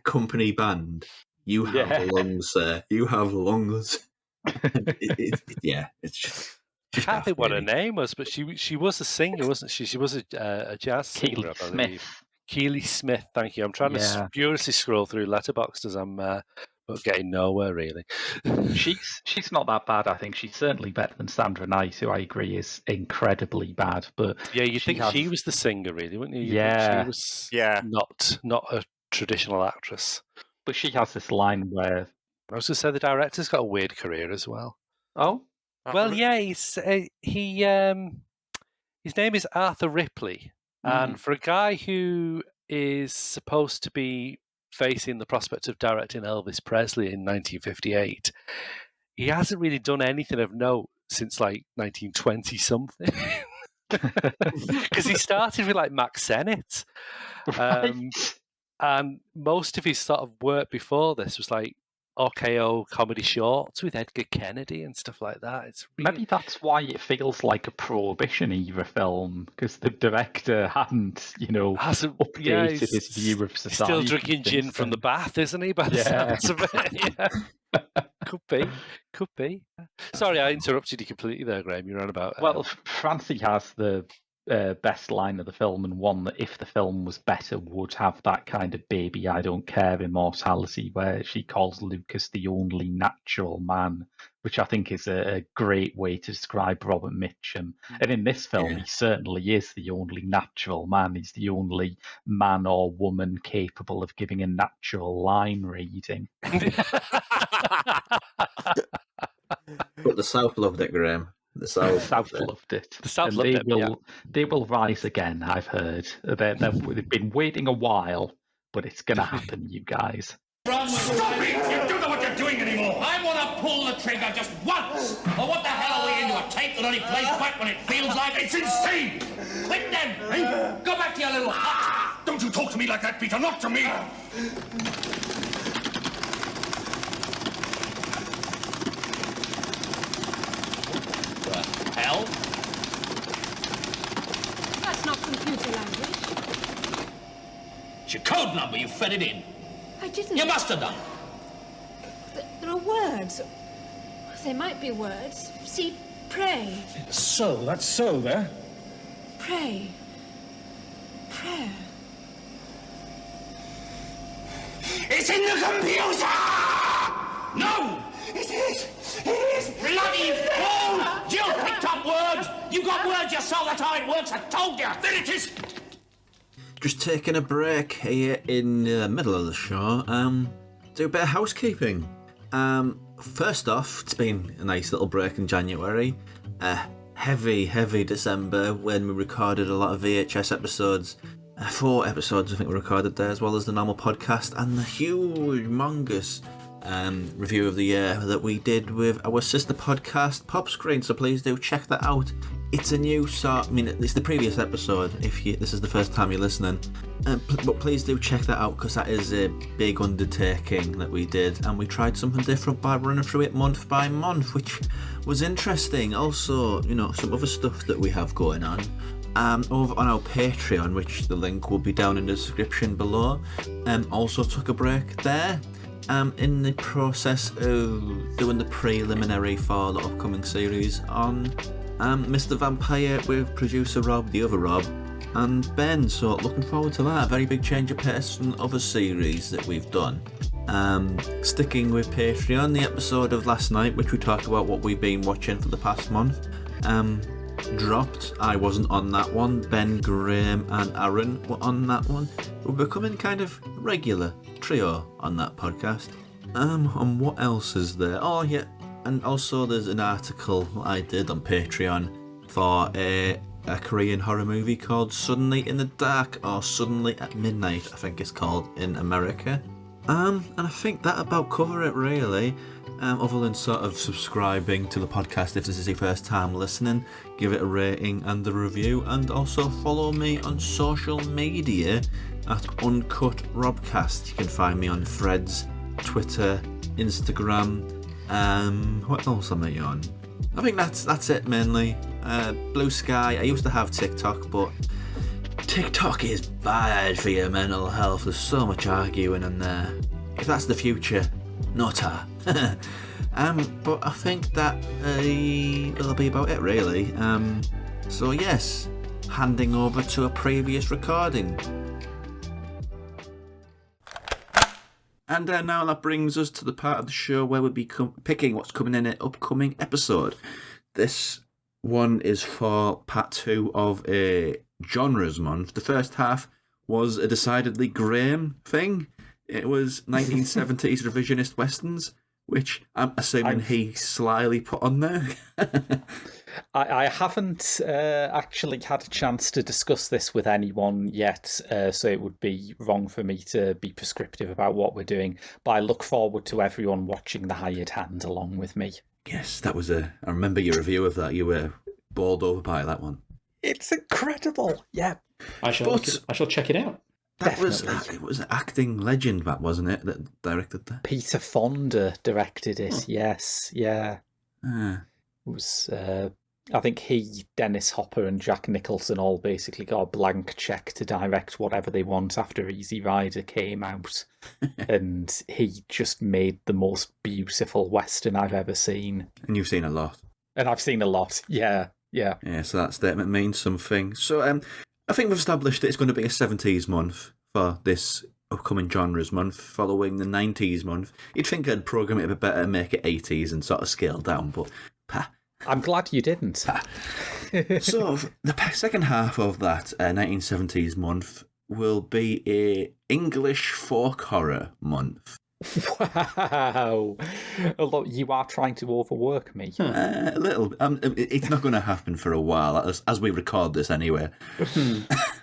company band. You have lungs, sir. You have lungs. It's just I can't think what her name was, but she was a singer, wasn't she? She was a jazz singer, I believe. Keely Smith, thank you. I'm trying to furiously scroll through Letterboxd as I'm getting nowhere, really. She's not that bad, I think. She's certainly better than Sandra Knight, who I agree is incredibly bad. But yeah, you'd think she was the singer, really, wouldn't you? Yeah. She was not a traditional actress. But she has this line where... I was going to say the director's got a weird career as well. Oh? Well, yeah, his name is Arthur Ripley. And for a guy who is supposed to be facing the prospect of directing Elvis Presley in 1958, he hasn't really done anything of note since like 1920-something. Because he started with like Max Sennett. And most of his sort of work before this was like RKO comedy shorts with Edgar Kennedy and stuff like that. It's really... Maybe that's why it feels like a Prohibition era film, because the director hasn't updated his view of society. Still drinking gin from the bath, isn't he? By the sounds of it. Could be. Sorry, I interrupted you completely there, Graham. You're on about... Well, Francie has the best line of the film, and one that if the film was better would have that kind of baby I don't care immortality, where she calls Lucas the only natural man, which I think is a great way to describe Robert Mitchum. And in this film, he certainly is the only natural man. He's the only man or woman capable of giving a natural line reading. But the South loved it, Graham. The South loved it. The South loved it. They will rise again, I've heard. They've been waiting a while, but it's going to happen, you guys. Stop it! You don't know what you're doing anymore! I want to pull the trigger just once! Or what the hell are we into, a tape that only plays back when it feels like it's insane! Quit then, eh? Go back to your little hut! Don't you talk to me like that, Peter, not to me! Hell? That's not computer language. It's your code number. You fed it in. I didn't. You must have done. There are words. There might be words. See, pray. So, that's so there. Pray. Prayer. It's in the computer! No! It is! It is! Bloody fool! Jill picked up words! You got words yourself, that's how it works, I told you! There it is! Just taking a break here in the middle of the show. Do a bit of housekeeping. First off, it's been a nice little break in January. Heavy December when we recorded a lot of VHS episodes. 4 episodes I think we recorded there, as well as the normal podcast and the humongous review of the year that we did with our sister podcast Pop Screen, so please do check that out it's a new sort. I mean, it's the previous episode. If this is the first time you're listening, but please do check that out because that is a big undertaking that we did, and we tried something different by running through it month by month, which was interesting. Also, some other stuff that we have going on. Over on our Patreon, which the link will be down in the description below. Also took a break there. In the process of doing the preliminary for the upcoming series on Mr. Vampire with producer Rob, the other Rob, and Ben. So looking forward to that. A very big change of pace from other series that we've done. Sticking with Patreon, the episode of last night, which we talked about what we've been watching for the past month, dropped. I wasn't on that one. Ben, Graham and Aaron were on that one. We're becoming kind of regular trio on that podcast. And what else is there? Oh yeah, and also there's an article I did on Patreon for a Korean horror movie called Suddenly in the Dark, or Suddenly at Midnight, I think it's called in America. And I think that about cover it really. Other than sort of subscribing to the podcast if this is your first time listening, give it a rating and a review, and also follow me on social media at Uncut Robcast. You can find me on Threads, Twitter, Instagram. What else am I on? I think that's it mainly. Blue Sky. I used to have TikTok, but TikTok is bad for your mental health. There's so much arguing in there. If that's the future, not her. But I think that will be about it really. So yes, handing over to a previous recording. And now that brings us to the part of the show where we'll be picking what's coming in an upcoming episode. This one is for part 2 of a genres month. The first half was a decidedly Graham thing. It was 1970s revisionist westerns, which I'm assuming he slyly put on there. I haven't actually had a chance to discuss this with anyone yet, so it would be wrong for me to be prescriptive about what we're doing, but I look forward to everyone watching The Hired Hand along with me. Yes, that was I remember your review of that. You were bowled over by that one. It's incredible, yeah. I shall check it out. It was an acting legend, that wasn't it, that directed that? Peter Fonda directed it, yes, yeah. It was, I think he, Dennis Hopper and Jack Nicholson all basically got a blank check to direct whatever they want after Easy Rider came out. And he just made the most beautiful Western I've ever seen. And you've seen a lot. And I've seen a lot, yeah. Yeah, so that statement means something. So, I think we've established that it's going to be a 70s month for this upcoming genres month, following the 90s month. You'd think I'd program it a bit better and make it 80s and sort of scale down, but I'm glad you didn't. So, the second half of that 1970s month will be a English folk horror month. Wow. Although you are trying to overwork me. A little. It's not going to happen for a while, as we record this anyway.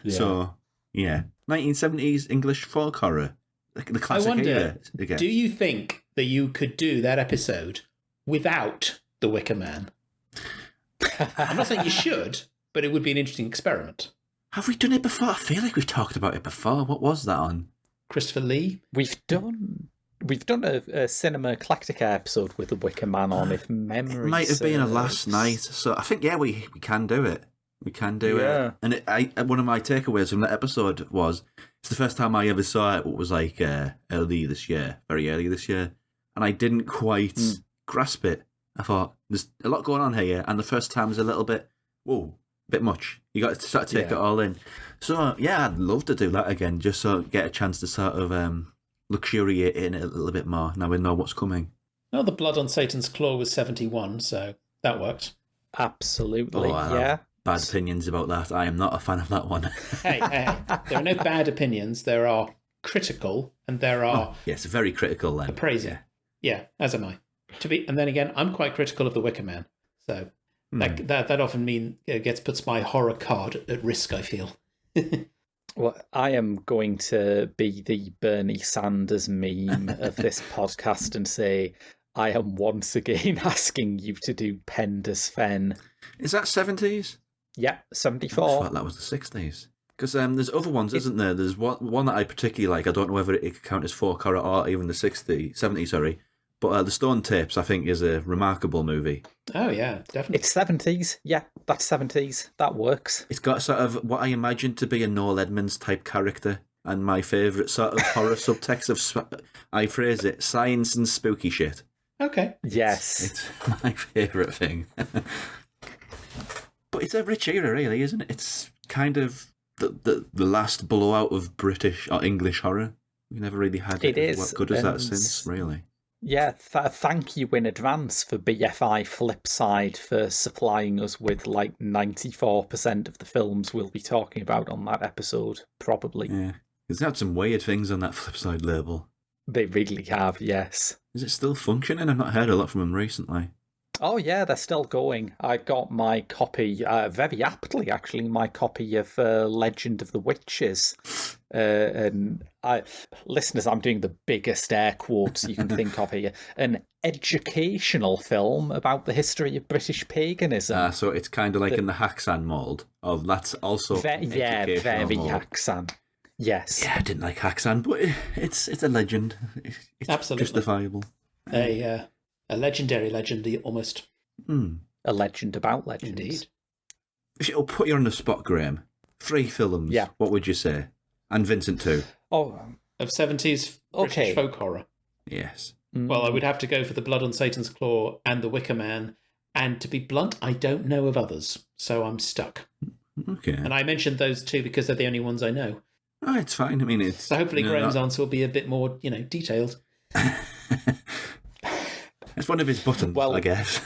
So, yeah. 1970s English folk horror. The classic I wonder, era again. Do you think that you could do that episode without The Wicker Man? I'm not saying you should, but it would be an interesting experiment. Have we done it before? I feel like we've talked about it before. What was that on? Christopher Lee? We've done a Cinema Eclectica episode with The Wicker Man on, if memory serves. It might have been a last night. So I think, we can do it. We can do it. And one of my takeaways from that episode was, it's the first time I ever saw it. It was like very early this year. And I didn't quite grasp it. I thought, there's a lot going on here. And the first time was a little bit, bit much. You got to sort of take it all in. So, I'd love to do that again, just so get a chance to sort of luxuriate in it a little bit more. Now we know what's coming. Well, The Blood on Satan's Claw was 71, so that worked. Absolutely, yeah. Bad opinions about that. I am not a fan of that one. Hey, there are no bad opinions. There are critical, and there are... yes, very critical then. Appraising. Yeah, as am I. And then again, I'm quite critical of The Wicker Man. So that often puts my horror card at risk, I feel. Well, I am going to be the Bernie Sanders meme of this podcast and say, I am once again asking you to do Pender's Fen. Is that 70s? Yeah, I 74. thought that was the 60s. Because there's other ones, isn't there? There's one that I particularly like. I don't know whether it could count as folk horror or even the 70s, sorry. But The Stone Tapes, I think, is a remarkable movie. Oh, yeah, definitely. It's 70s. Yeah, that's 70s. That works. It's got sort of what I imagine to be a Noel Edmonds type character. And my favourite sort of horror subtext of, I phrase it, science and spooky shit. Okay. Yes. It's my favourite thing. But it's a rich era, really, isn't it? It's kind of the last blowout of British or English horror. We never really had It is, as good as that and- since, really. Yeah, thank you in advance for BFI Flipside for supplying us with like 94% of the films we'll be talking about on that episode, probably. Yeah. It's had some weird things on that Flipside label. They really have, yes. Is it still functioning? I've not heard a lot from them recently. Oh yeah, they're still going. I got my copy, very aptly actually, my copy of Legend of the Witches. And listeners, I'm doing the biggest air quotes you can think of here. An educational film about the history of British paganism. So it's kind of like in the Haxan mould of that's also Yeah, very mould. Haxan. Yes. Yeah, I didn't like Haxan, but it's a legend. It's Absolutely. justifiable. A legendary legend, almost. A legend about legends. Indeed. If it'll put you on the spot, Graham, 3 films, Yeah. what would you say? And Vincent too. Oh, Of 70s British Okay. folk horror. Yes. Well, I would have to go for The Blood on Satan's Claw and The Wicker Man. And to be blunt, I don't know of others. So I'm stuck. Okay. And I mentioned those two because they're the only ones I know. Oh, it's fine. I mean, it's... So hopefully you know, Graham's that- answer will be a bit more, detailed. It's one of his buttons, Well- I guess.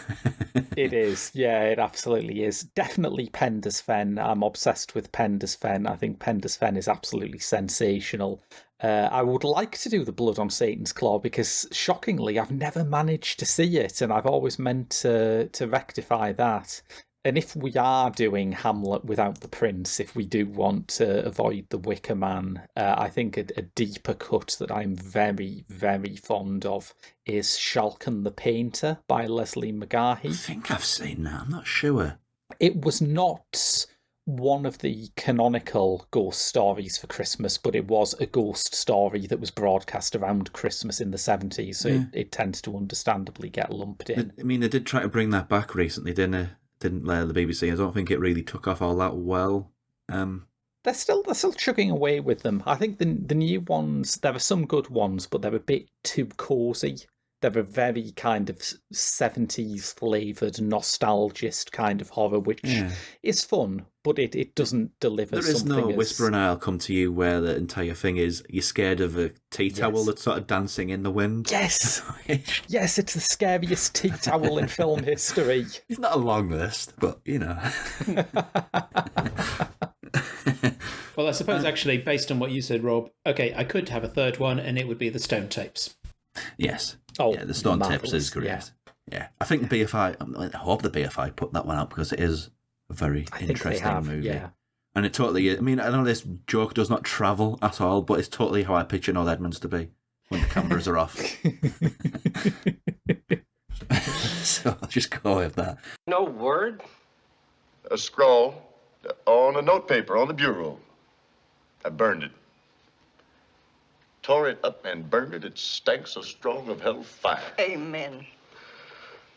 it is. Yeah, it absolutely is. Definitely Penda's Fen. I'm obsessed with Penda's Fen. I think Penda's Fen is absolutely sensational. I would like to do The Blood on Satan's Claw because, shockingly, I've never managed to see it, and I've always meant to rectify that. And if we are doing Hamlet without the prince, if we do want to avoid the Wicker Man, I think a deeper cut that I'm very, very fond of is Shalkan the Painter by Leslie I McGahey. think I've seen that. I'm not sure. It was not one of the canonical ghost stories for Christmas, but it was a ghost story that was broadcast around Christmas in the 70s, so it tends to understandably get lumped in. I mean, they did try to bring that back recently, didn't they? Didn't the BBC? I don't think it really took off all that well. They're still chugging away with them. I think the new ones, there are some good ones, but they're a bit too cosy. They're a very kind of 70s flavoured, nostalgist kind of horror, which is fun, but it doesn't deliver There is something no as... Whisper and I'll Come to You where the entire thing is you're scared of a tea towel that's sort of dancing in the wind. Yes! Yes, it's the scariest tea towel in film history. It's not a long list, but, Well, I suppose actually, based on what you said, Rob, okay, I could have a third one and it would be The Stone Tapes. Yes. Oh, yeah, the Stone Tapes marvellous, is great. yeah. Yeah. I think the BFI, I hope the BFI put that one out because it is a very I think they interesting have, movie. yeah. And it totally, I mean, I know this joke does not travel at all, but it's totally how I picture Noel Edmonds to be when the cameras are off. So I'll just go with that. No word? A scrawl on a notepaper on the bureau. I burned it. Tore it up and burned it. It stank so strong of hell fire. Amen.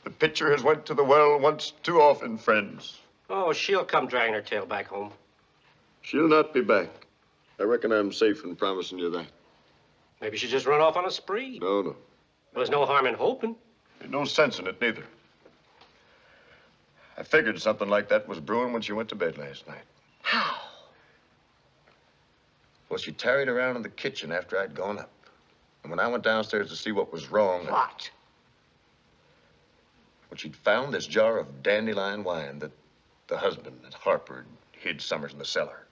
The pitcher has went to the well once too often, friends. Oh, she'll come dragging her tail back home. She'll not be back. I reckon I'm safe in promising you that. Maybe she just run off on a spree. No. Well, there's no harm in hoping. There's no sense in it, neither. I figured something like that was brewing when she went to bed last night. How? Well, she tarried around in the kitchen after I'd gone up. And when I went downstairs to see what was wrong... What? Well, she'd found this jar of dandelion wine that the husband at Harper hid summers in the cellar.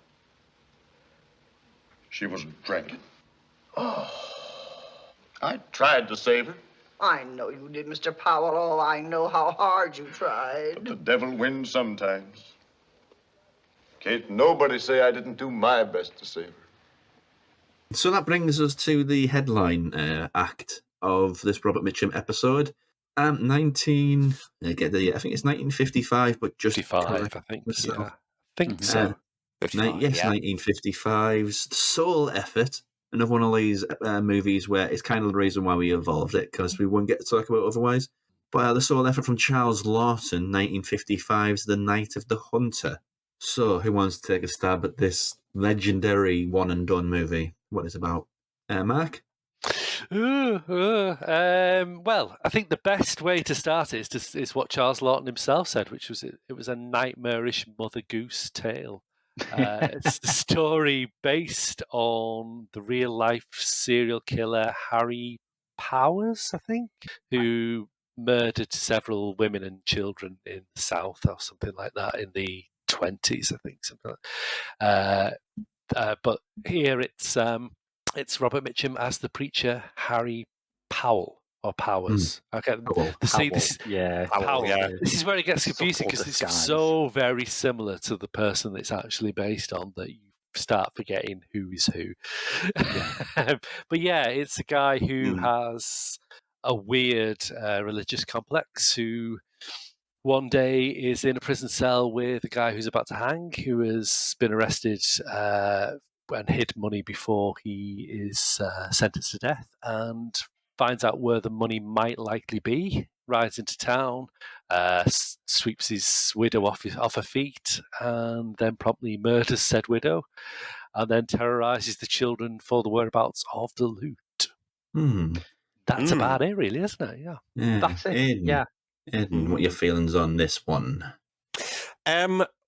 She wasn't drinking. Oh. I tried to save her, I know you did, Mr. Powell. Oh, I know how hard you tried. but the devil wins sometimes. Can't nobody say I didn't do my best to save her. So that brings us to the headline act of this Robert Mitchum episode. I think it's 1955, but just 55, correct I think. myself. Yeah. think so. 55, yes, yeah. 1955's Soul Effort. Another one of these movies where it's kind of the reason why we evolved it, because we wouldn't get to talk about it otherwise. But the Soul Effort from Charles Lawton, 1955's The Night of the Hunter. So, who wants to take a stab at this legendary one-and-done movie? What it's about? Mark? Well, I think the best way to start it is what Charles Lawton himself said, which was it was a nightmarish Mother Goose tale. It's the story based on the real-life serial killer Harry Powers, I think, who murdered several women and children in the South or something like that in the 20s, I think, something like that. But here it's Robert Mitchum as the preacher Harry Powell or Powers. Okay, Powell. This Powell, yeah. This is where it gets confusing because it's disguise. so very similar to the person it's actually based on that you start forgetting who is who. But yeah, it's a guy who has a weird religious complex who one day is in a prison cell with a guy who's about to hang, who has been arrested and hid money before he is sentenced to death, and finds out where the money might likely be, rides into town, sweeps his widow off her feet, and then promptly murders said widow, and then terrorizes the children for the whereabouts of the loot. That's about it, really, isn't it? Yeah. That's it. Aidan, Aidan, what are your feelings on this one?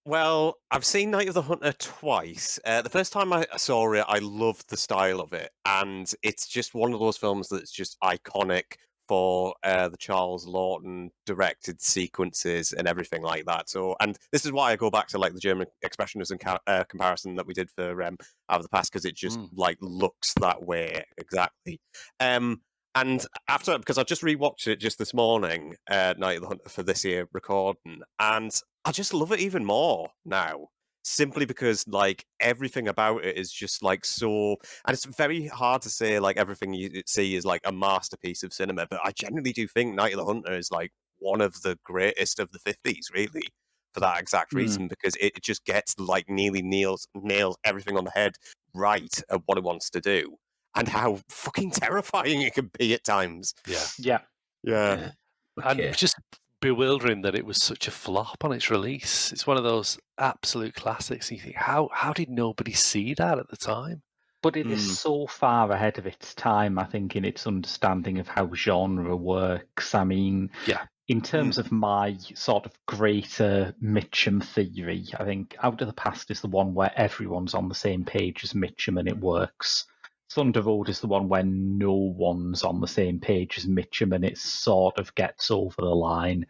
Well, I've seen Night of the Hunter twice. The first time I saw it, I loved the style of it, and it's just one of those films that's just iconic for the Charles Lawton directed sequences and everything like that. So, and this is why I go back to like the German expressionism comparison that we did for Out of the Past, because it just like looks that way exactly. And after, because I just rewatched it just this morning, Night of the Hunter for this year recording, and I just love it even more now. Simply because like everything about it is just like so, and it's very hard to say like everything you see is like a masterpiece of cinema, but I genuinely do think Night of the Hunter is like one of the greatest of the 50s, really, for that exact reason, because it just gets like nearly nails everything on the head right at what it wants to do. And how fucking terrifying it can be at times. Yeah. Okay. And it's just bewildering that it was such a flop on its release. It's one of those absolute classics. You think, how did nobody see that at the time? But it is so far ahead of its time, I think, in its understanding of how genre works. I mean, in terms of my sort of greater Mitchum theory, I think Out of the Past is the one where everyone's on the same page as Mitchum and it works. Thunder Road is the one where no one's on the same page as Mitchum and it sort of gets over the line.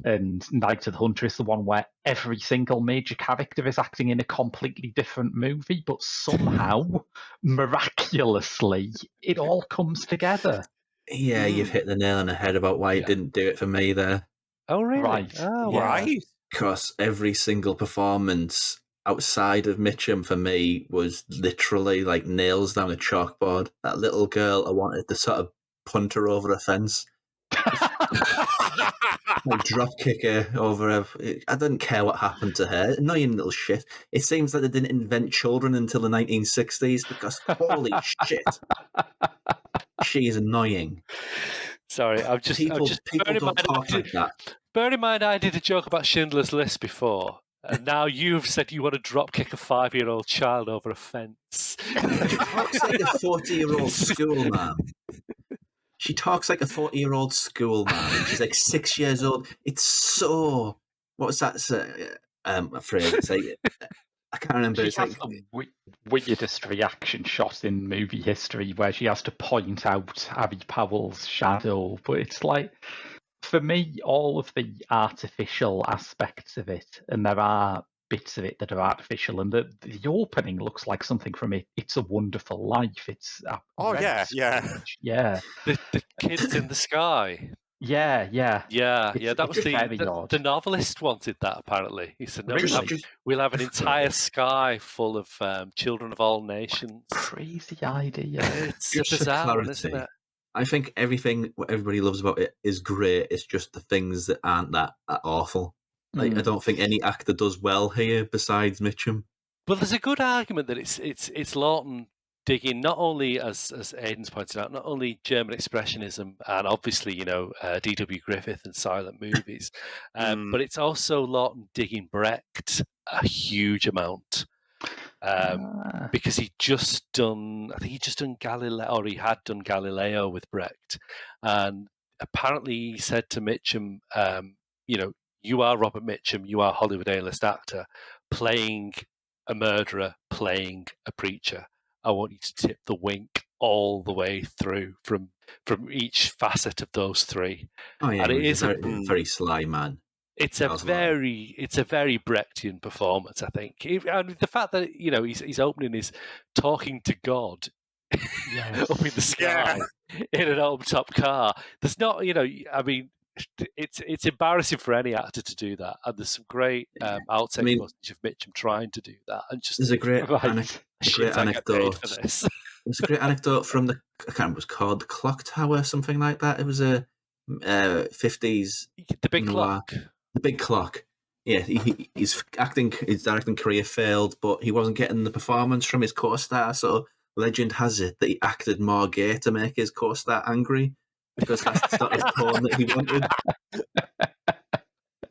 And Night of the Hunter is the one where every single major character is acting in a completely different movie, but somehow, miraculously, it all comes together. Yeah, you've hit the nail on the head about why it didn't do it for me there. Oh, really? Right. Oh, Right. Because every single performance outside of Mitchum for me was literally like nails down a chalkboard. That little girl, I wanted to sort of punt her over a fence. Like drop kick her over her. I didn't care what happened to her. Annoying little shit. It seems like they didn't invent children until the 1960s because holy shit. She is annoying. Sorry, I'm just People bear in don't talk like that. Bear in mind, I did a joke about Schindler's List before, and now you've said you want to drop kick a 5-year-old child over a fence. She talks like a 40-year-old schoolma'am. She talks like a 40-year-old schoolma'am. She's like 6 years old. It's so. What's that phrase? It's like, I can't remember. She It's has like the weirdest reaction shot in movie history where she has to point out Harry Powell's shadow. But it's like, for me, all of the artificial aspects of it, and there are bits of it that are artificial, and the opening looks like something from It's a Wonderful Life. It's yeah. The kids in the sky. Yeah. That was the novelist wanted that. Apparently, he said, "No, we'll have an entire sky full of children of all nations." Crazy idea. It's a bizarre one, isn't it? I think everything what everybody loves about it is great. It's just the things that aren't that awful. I don't think any actor does well here besides Mitchum. Well, there's a good argument that it's Lawton digging not only, as Aidan's pointed out, not only German expressionism and obviously D.W. Griffith and silent movies, but it's also Lawton digging Brecht a huge amount. Because I think he'd just done Galileo, or he had done Galileo with Brecht, and apparently he said to Mitchum, you are Robert Mitchum, you are a Hollywood A-list actor, playing a murderer, playing a preacher. I want you to tip the wink all the way through from each facet of those three. Oh yeah, and it is a very sly man. It's a very Brechtian performance, I think. And the fact that he's opening is talking to God up in the sky in an open top car. There's not, it's embarrassing for any actor to do that. And there's some great outtake footage of Mitchum trying to do that. And just there's a great anecdote. For this. There's a great anecdote from I can't remember what it was called, the Clock Tower, something like that. It was a 50s. The Big Clock. The Big Clock. Yeah, his directing career failed, but he wasn't getting the performance from his co-star. So legend has it that he acted more gay to make his co-star angry, because that's the sort of tone that he wanted.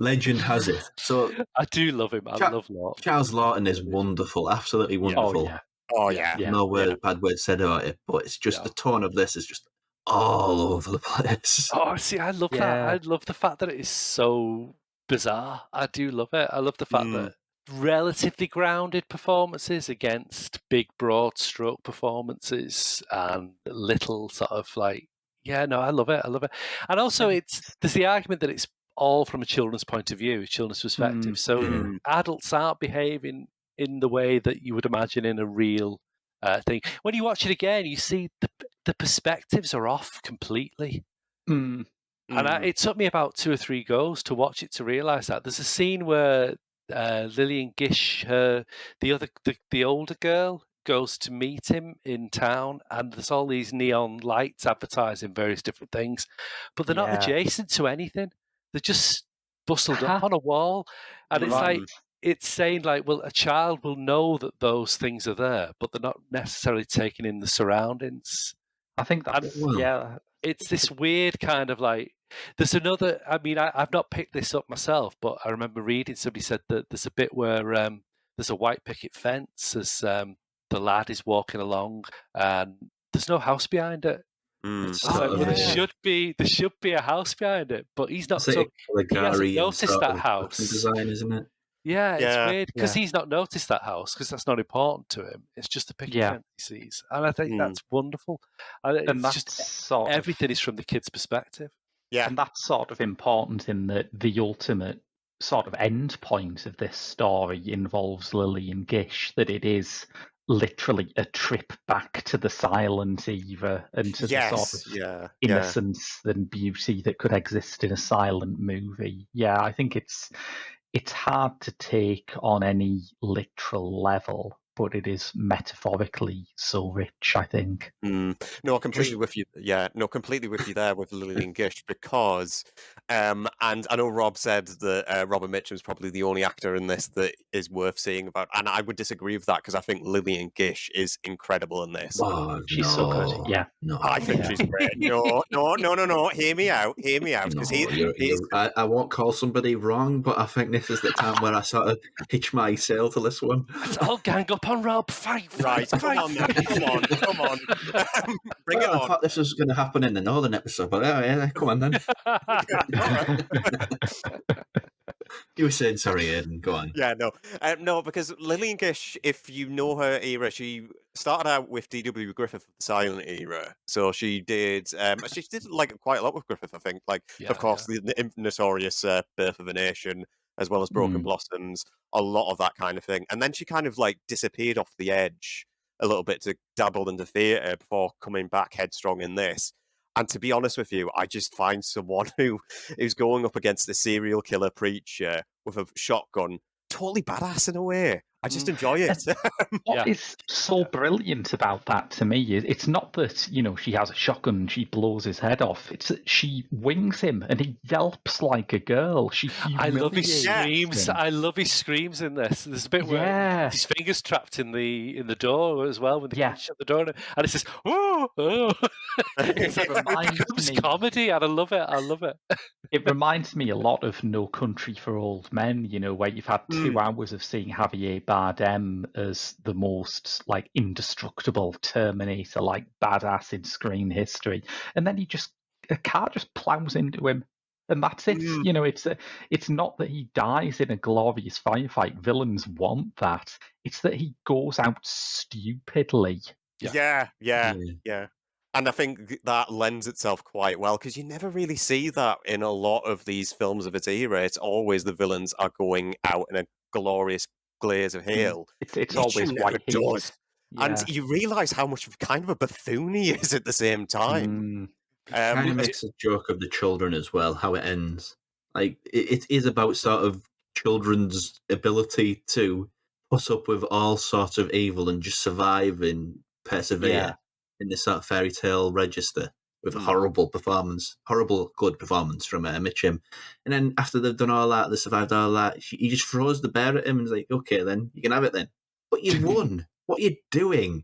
Legend has it. So I do love him. I love Lawton. Charles Lawton is wonderful, absolutely wonderful. Oh yeah. No bad word said about it, but it's just the tone of this is just all over the place. Oh, see, I love that. I love the fact that it is so bizarre. I do love it. I love the fact that relatively grounded performances against big, broad stroke performances and little sort of I love it. I love it. And also, there's the argument that it's all from a children's point of view, a children's perspective. So adults aren't behaving in the way that you would imagine in a real thing. When you watch it again, you see the perspectives are off completely. And it took me about 2 or 3 goes to watch it to realise that. There's a scene where Lillian Gish, the older girl, goes to meet him in town, and there's all these neon lights advertising various different things, but they're not adjacent to anything. They're just bustled up on a wall, and it's saying well, a child will know that those things are there, but they're not necessarily taking in the surroundings. I think that's it's this weird kind of there's another. I mean, I've not picked this up myself, but I remember reading somebody said that there's a bit where there's a white picket fence as the lad is walking along, and there's no house behind it. There should be a house behind it, but he's not. So he hasn't noticed that house. Design, isn't it? Yeah, it's weird because he's not noticed that house because that's not important to him. It's just the picket fence he sees, and I think that's wonderful. And that's just everything is from the kid's perspective. Yeah, and that's sort of important in that the ultimate sort of end point of this story involves Lillian Gish, that it is literally a trip back to the silent era and to the sort of innocence and beauty that could exist in a silent movie. Yeah, I think it's hard to take on any literal level, but it is metaphorically so rich, I think. No, completely with you. Yeah, no, completely with you there with Lillian Gish, because, and I know Rob said that Robert Mitchum is probably the only actor in this that is worth seeing about, and I would disagree with that because I think Lillian Gish is incredible in this. Oh, she's so good. Yeah, no, I think she's great. No. Hear me out. Because I won't call somebody wrong, but I think this is the time where I sort of hitch my sail to this one. Let's all gang up on Rob. Fight. Come on. Bring it on. I thought this was going to happen in the Northern episode, but yeah, come on then. You were saying, sorry, Aidan, go on. Yeah, no, because Lillian Gish, if you know her era, she started out with D.W. Griffith of the silent era. So she did quite a lot with Griffith, I think. The notorious Birth of a Nation, as well as Broken Blossoms, a lot of that kind of thing. And then she kind of disappeared off the edge a little bit to dabble into theatre before coming back headstrong in this. And to be honest with you, I just find someone who's going up against a serial killer preacher with a shotgun totally badass in a way. I just enjoy it. What is so brilliant about that to me is it's not that, you know, she has a shotgun, she blows his head off. It's that she wings him and he yelps like a girl. She I love his humiliates screams. him. I love his screams in this. There's a bit where his fingers trapped in the door as well when they shut the door, and it's just it becomes comedy, and I love it. I love it. It reminds me a lot of No Country for Old Men, you know, where you've had 2 hours of seeing Javier Bardem as the most like indestructible Terminator, like badass in screen history, and then a car just plows into him, and that's it. You know, it's not that he dies in a glorious firefight. Villains want that. It's that he goes out stupidly. Yeah. And I think that lends itself quite well because you never really see that in a lot of these films of its era. It's always the villains are going out in a glorious glaze of hail. It's always white heat. And you realise how much of kind of a buffoon he is at the same time. Kind of makes a joke of the children as well, how it ends. Like, it is about sort of children's ability to put up with all sorts of evil and just survive and persevere in this sort of fairy tale register with a horrible good performance from Mitchyum. And then after they've done all that, they survived all that, he just throws the bear at him and is like, okay, then, you can have it then. But you won. What are you doing?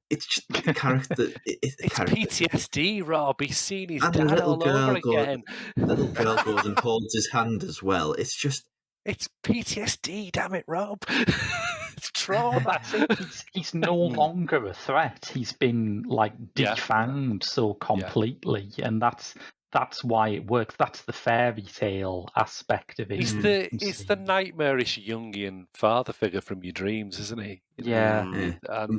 It's just the character. It's PTSD, Rob. He's seen his and dad all over again. The little girl goes and holds his hand as well. It's just... It's PTSD, damn it, Rob. It's trauma. He's no longer a threat. He's been like defanged so completely, and that's why it works. That's the fairy tale aspect of it. He's the nightmarish Jungian father figure from your dreams, isn't he?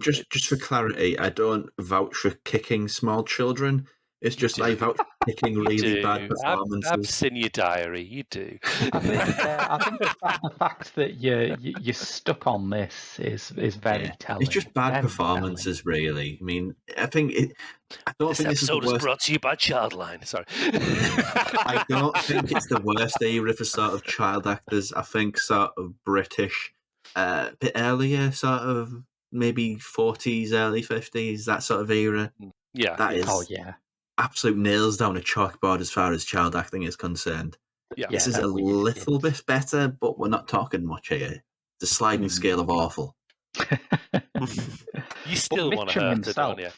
Just for clarity, I don't vouch for kicking small children. It's just I vouch for kicking really bad performances. I've seen your diary. You do. I think the fact that you're stuck on this is very telling. It's just bad performances, really. I mean, I don't think this episode is brought to you by Childline. Sorry. I don't think it's the worst era for sort of child actors. I think sort of British, a bit earlier, sort of maybe 40s, early 50s, that sort of era. Yeah. That is. Oh yeah. Absolute nails down a chalkboard as far as child acting is concerned. This is a little bit better, but we're not talking much here. It's a sliding scale of awful. You still want to hurt it, don't you?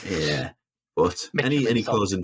Yeah, but any closing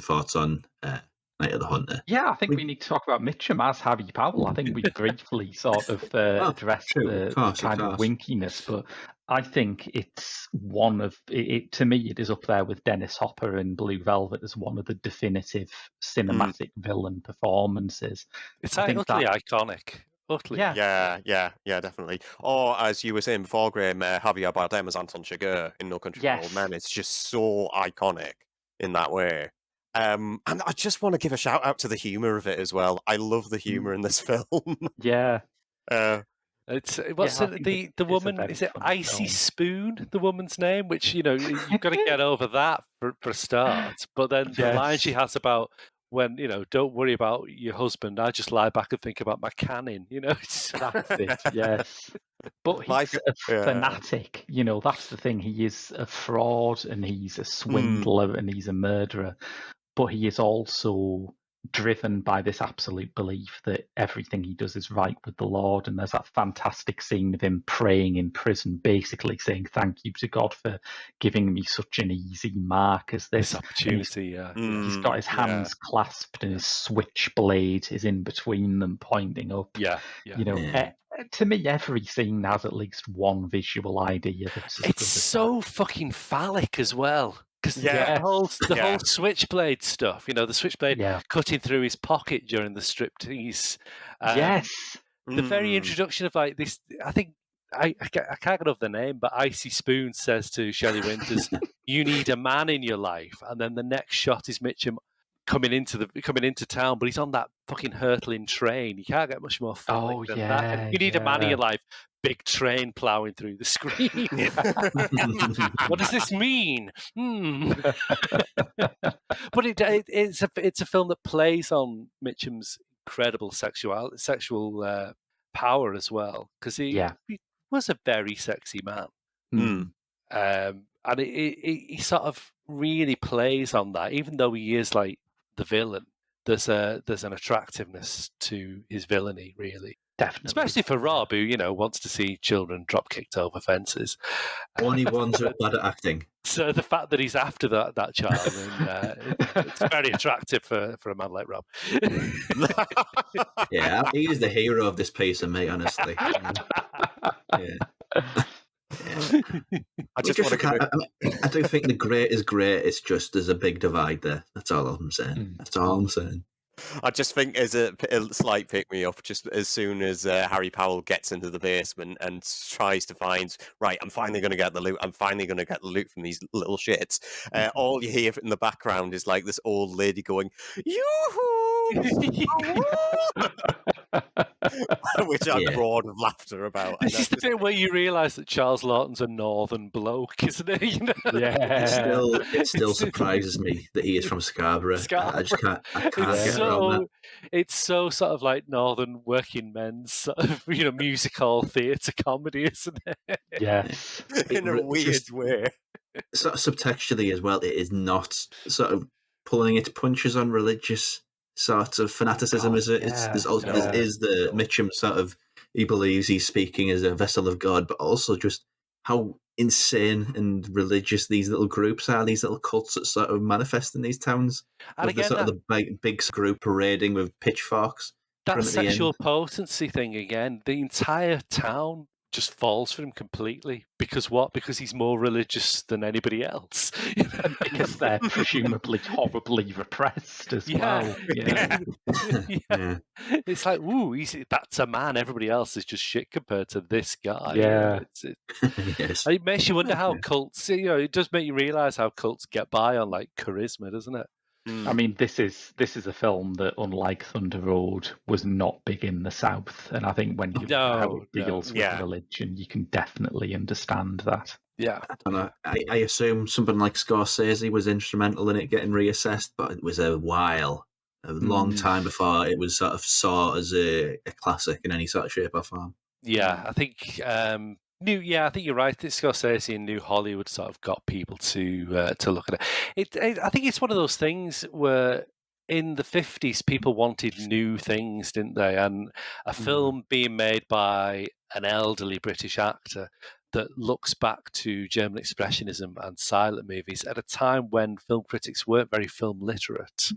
thoughts on Night of the Hunter? Yeah, I think we need to talk about Mitchyum as Harry Powell. I think we briefly sort of addressed the kind of winkiness, but I think it's one of it. To me, it is up there with Dennis Hopper in Blue Velvet as one of the definitive cinematic villain performances. It's utterly iconic. Utterly. Yeah, definitely. Or as you were saying before, Graham, Javier Bardem as Anton Chigurh in No Country for Old Men. It's just so iconic in that way. And I just want to give a shout out to the humour of it as well. I love the humour in this film. Yeah. It's the woman, is it Icy Spoon, the woman's name, which, you know, you've got to get over that for a start. But then the line she has about when, you know, don't worry about your husband, I just lie back and think about my canning, you know. That's it, yes. But he's a fanatic, you know, that's the thing. He is a fraud and he's a swindler and he's a murderer. But he is also driven by this absolute belief that everything he does is right with the Lord. And there's that fantastic scene of him praying in prison, basically saying, thank you to God for giving me such an easy mark as this opportunity. He's got his hands clasped and his switchblade is in between them pointing up. You know, to me, every scene has at least one visual idea. It's so fucking phallic as well. Because the whole switchblade stuff, you know, the switchblade cutting through his pocket during the striptease. The very introduction of like this, I think, I can't get over the name, but Icy Spoon says to Shelley Winters, you need a man in your life. And then the next shot is Mitchyum coming into town, but he's on that fucking hurtling train. You can't get much more phallic than that. You need a man in your life. Big train ploughing through the screen. What does this mean? But it's a film that plays on Mitchum's incredible sexual power as well, because he was a very sexy man. And he sort of really plays on that, even though he is like the villain. There's an attractiveness to his villainy, really. Definitely. Especially for Rob, who, wants to see children drop kicked over fences. Only ones who are bad at acting. So the fact that he's after that child, it's very attractive for a man like Rob. Yeah, he is the hero of this piece, and mate, honestly. Yeah. I do think the great is great. It's just there's a big divide there. That's all I'm saying. That's all I'm saying. I just think as a slight pick-me-up, just as soon as Harry Powell gets into the basement and tries to find, right, I'm finally going to get the loot, from these little shits, all you hear in the background is like this old lady going, yoo-hoo! Which I roared with laughter about. This is the bit where you realise that Charles Lawton's a northern bloke, isn't he? It still surprises me that he is from Scarborough. I just can't get around that. It's so sort of like northern working men's sort of, music hall theatre comedy, isn't it? Yes. In a weird way. Sort of subtextually as well, it is not sort of pulling its punches on religious sort of fanaticism, is it? There's the Mitchyum sort of, he believes he's speaking as a vessel of God, but also just how insane and religious these little groups are, these little cults that sort of manifest in these towns. And again, the big group parading with pitchforks. That sexual potency thing again, the entire town just falls for him completely. Because what? Because he's more religious than anybody else. Because they're presumably horribly repressed as well. Yeah. It's like, ooh, that's a man. Everybody else is just shit compared to this guy. Yeah. Yes. It makes you wonder how cults, it does make you realise how cults get by on like charisma, doesn't it? I mean, this is a film that, unlike Thunder Road, was not big in the South, and I think when you look at how it deals with religion, you can definitely understand that. Yeah, I assume something like Scorsese was instrumental in it getting reassessed, but it was a long time before it was sort of saw as a classic in any sort of shape or form. Yeah, I think. I think you're right. Scorsese and New Hollywood sort of got people to look at it. I think it's one of those things where in the 50s people wanted new things, didn't they? And a film being made by an elderly British actor that looks back to German Expressionism and silent movies at a time when film critics weren't very film literate.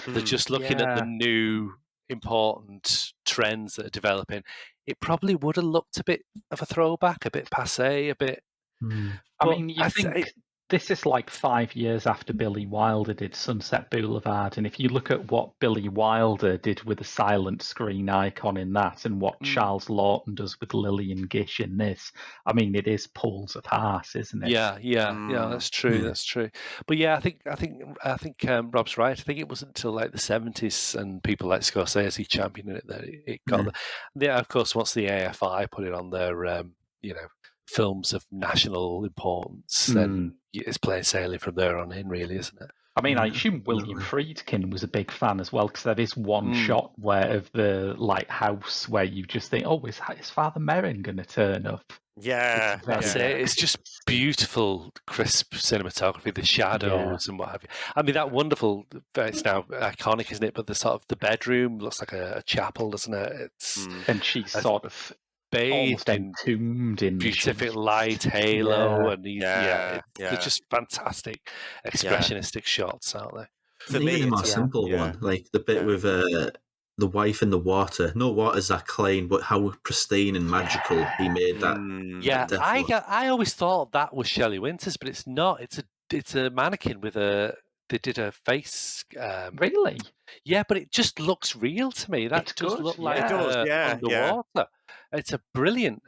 They're just looking at the new important trends that are developing. It probably would have looked a bit of a throwback, a bit passé, a bit... I mean, you think this is like 5 years after Billy Wilder did Sunset Boulevard, and if you look at what Billy Wilder did with a silent screen icon in that, and what Charles Lawton does with Lillian Gish in this, I mean, it is poles apart, isn't it? Yeah, that's true. That's true. But yeah, I think Rob's right. I think it wasn't until like the 70s and people like Scorsese championing it that it got. Of course, once the AFI put it on their, films of national importance, then it's plain sailing from there on in, really, isn't it? I mean, I assume William Friedkin was a big fan as well, because there is one shot of the lighthouse where you just think, oh, is Father Merrin going to turn up? Yeah. That's it. It's just beautiful, crisp cinematography, the shadows and what have you. I mean, that wonderful, it's now iconic, isn't it? But the sort of the bedroom looks like a chapel, doesn't it? And she's sort of bathed in entombed in Pacific light halo, and they're just fantastic expressionistic shots, aren't they? For me, the more simple one, like the bit with the wife in the water. No water's that clean, but how pristine and magical he made that. I always thought that was Shelley Winters, but it's not. It's a mannequin with they did a face. Really? Yeah, but it just looks real to me. That does look like it does. underwater. Yeah. It's a brilliant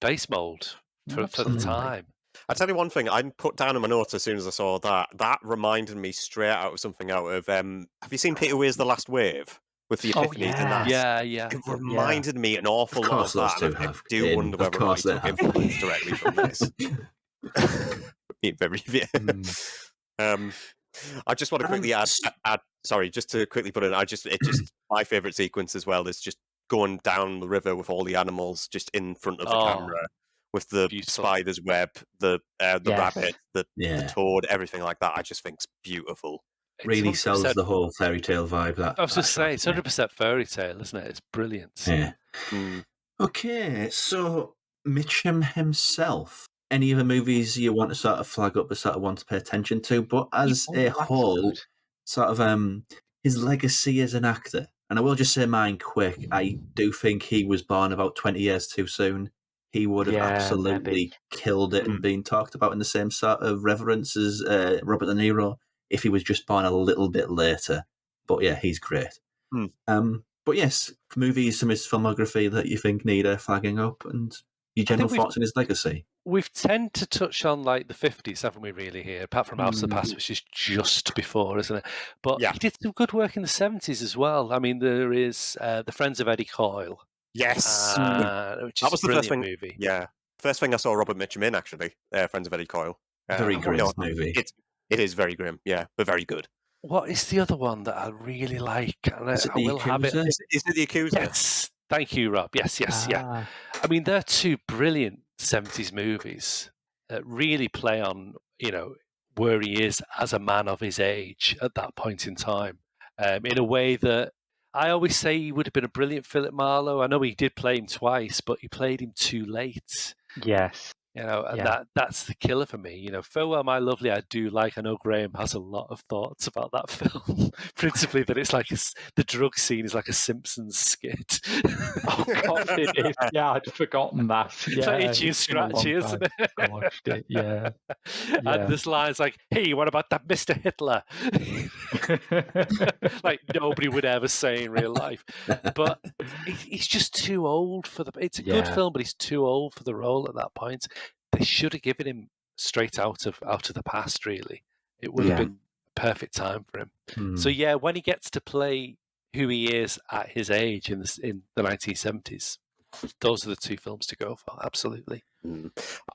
face mold for the time. I'll tell you one thing. I put down in my notes as soon as I saw that. That reminded me straight out of something out of. Have you seen Peter Weir's The Last Wave with the Epiphanies and that? Yeah. It reminded me an awful lot of that. I do wonder whether I took influence directly from this. Very. I just want to quickly add. Sorry, just to quickly put in. My favourite sequence as well is just going down the river with all the animals just in front of the camera, with the spider's web, the rabbit, the toad, everything like that. I just think it's beautiful. Really sells the whole fairy tale vibe. That I was just saying, it's 100% fairy tale, isn't it? It's brilliant. Yeah. Okay, so Mitchum himself. Any other movies you want to sort of flag up or sort of want to pay attention to? But as a whole, sort of his legacy as an actor. And I will just say mine quick. I do think he was born about 20 years too soon. He would have absolutely killed it and been talked about in the same sort of reverence as Robert De Niro if he was just born a little bit later. But yeah, he's great. But yes, movies from his filmography that you think need flagging up and your general thoughts on his legacy. We've tend to touch on like the 50s, haven't we, really, here, apart from House of the Past, which is just before, isn't it? But he did some good work in the 70s as well. I mean, there is The Friends of Eddie Coyle. Yes. Which is a brilliant movie. Yeah. First thing I saw Robert Mitchum in, actually, Friends of Eddie Coyle. Very grim movie. It is very grim, yeah, but very good. What is the other one that I really like? And I will have it. Is it The Accuser? Yes. Thank you, Rob. Yes, yeah. I mean, they're two brilliant 70s movies that really play on, where he is as a man of his age at that point in time, in a way that I always say he would have been a brilliant Philip Marlowe. I know he did play him twice, but he played him too late. Yes. And that's the killer for me. Farewell, My Lovely, I do like. I know Graham has a lot of thoughts about that film. Principally that it's like the drug scene is like a Simpsons skit. Oh, God, it is. Yeah, I'd forgotten that. It's like Itchy and Scratchy, isn't it? I watched it, yeah. And this line's like, hey, what about that Mr. Hitler? Like nobody would ever say in real life. But he's just too old for it's a good film, but he's too old for the role at that point. They should have given him straight out of the past, really. It would have been a perfect time for him. So yeah, when he gets to play who he is at his age in the 1970s, those are the two films to go for, absolutely.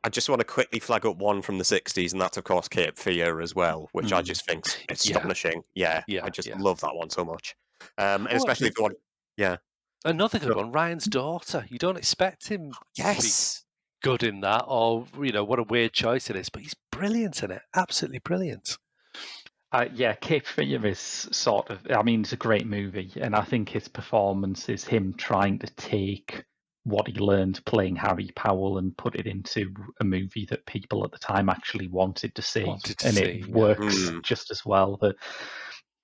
I just want to quickly flag up one from the 60s, and that's, of course, Cape Fear as well, which I just think's astonishing. Yeah, I just love that one so much. And especially the one... Yeah. Another good one, Ryan's Daughter. You don't expect him to be good in that, or what a weird choice it is, but he's brilliant in it, absolutely brilliant. Cape Fear is sort of, it's a great movie, and I think his performance is him trying to take what he learned playing Harry Powell and put it into a movie that people at the time actually wanted to see, it works just as well. But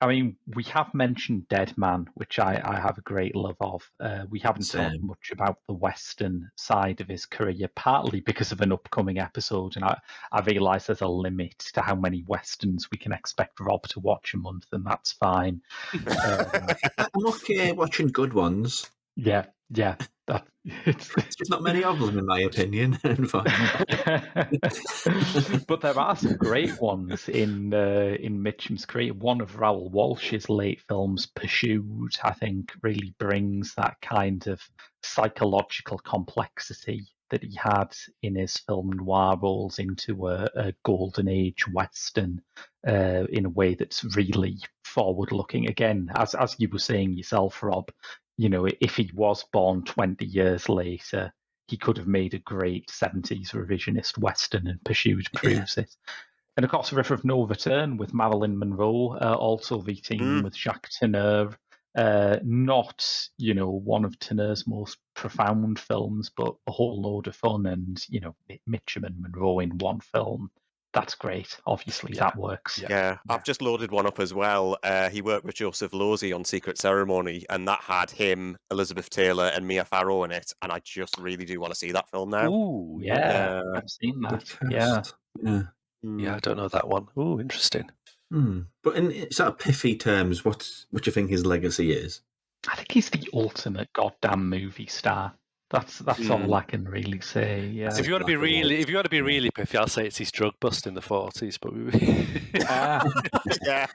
we have mentioned Dead Man, which I have a great love of. We haven't talked much about the Western side of his career, partly because of an upcoming episode, and I realise there's a limit to how many Westerns we can expect Rob to watch a month, and that's fine. I'm okay watching good ones. Yeah. It's just not many of them, in my opinion. But there are some great ones in Mitchum's career. One of Raoul Walsh's late films, Pursued, I think really brings that kind of psychological complexity that he had in his film noir roles into a golden age Western in a way that's really forward-looking. Again, as you were saying yourself, Rob, if he was born 20 years later, he could have made a great 70s revisionist Western, and Pursued proves it. And of course, River of No Return with Marilyn Monroe, also the team with Jacques Tourneur. Not, one of Tourneur's most profound films, but a whole load of fun, and, Mitchum and Monroe in one film. That's great. Obviously, that works. Yeah, I've just loaded one up as well. He worked with Joseph Losey on Secret Ceremony, and that had him, Elizabeth Taylor, and Mia Farrow in it. And I just really do want to see that film now. Ooh, yeah. I've seen that. Yeah. I don't know that one. Ooh, interesting. But in sort of pithy terms, what do you think his legacy is? I think he's the ultimate goddamn movie star. That's all I can really say. Yeah. If you want to be really piffy, I'll say it's his drug bust in the 40s. But yeah,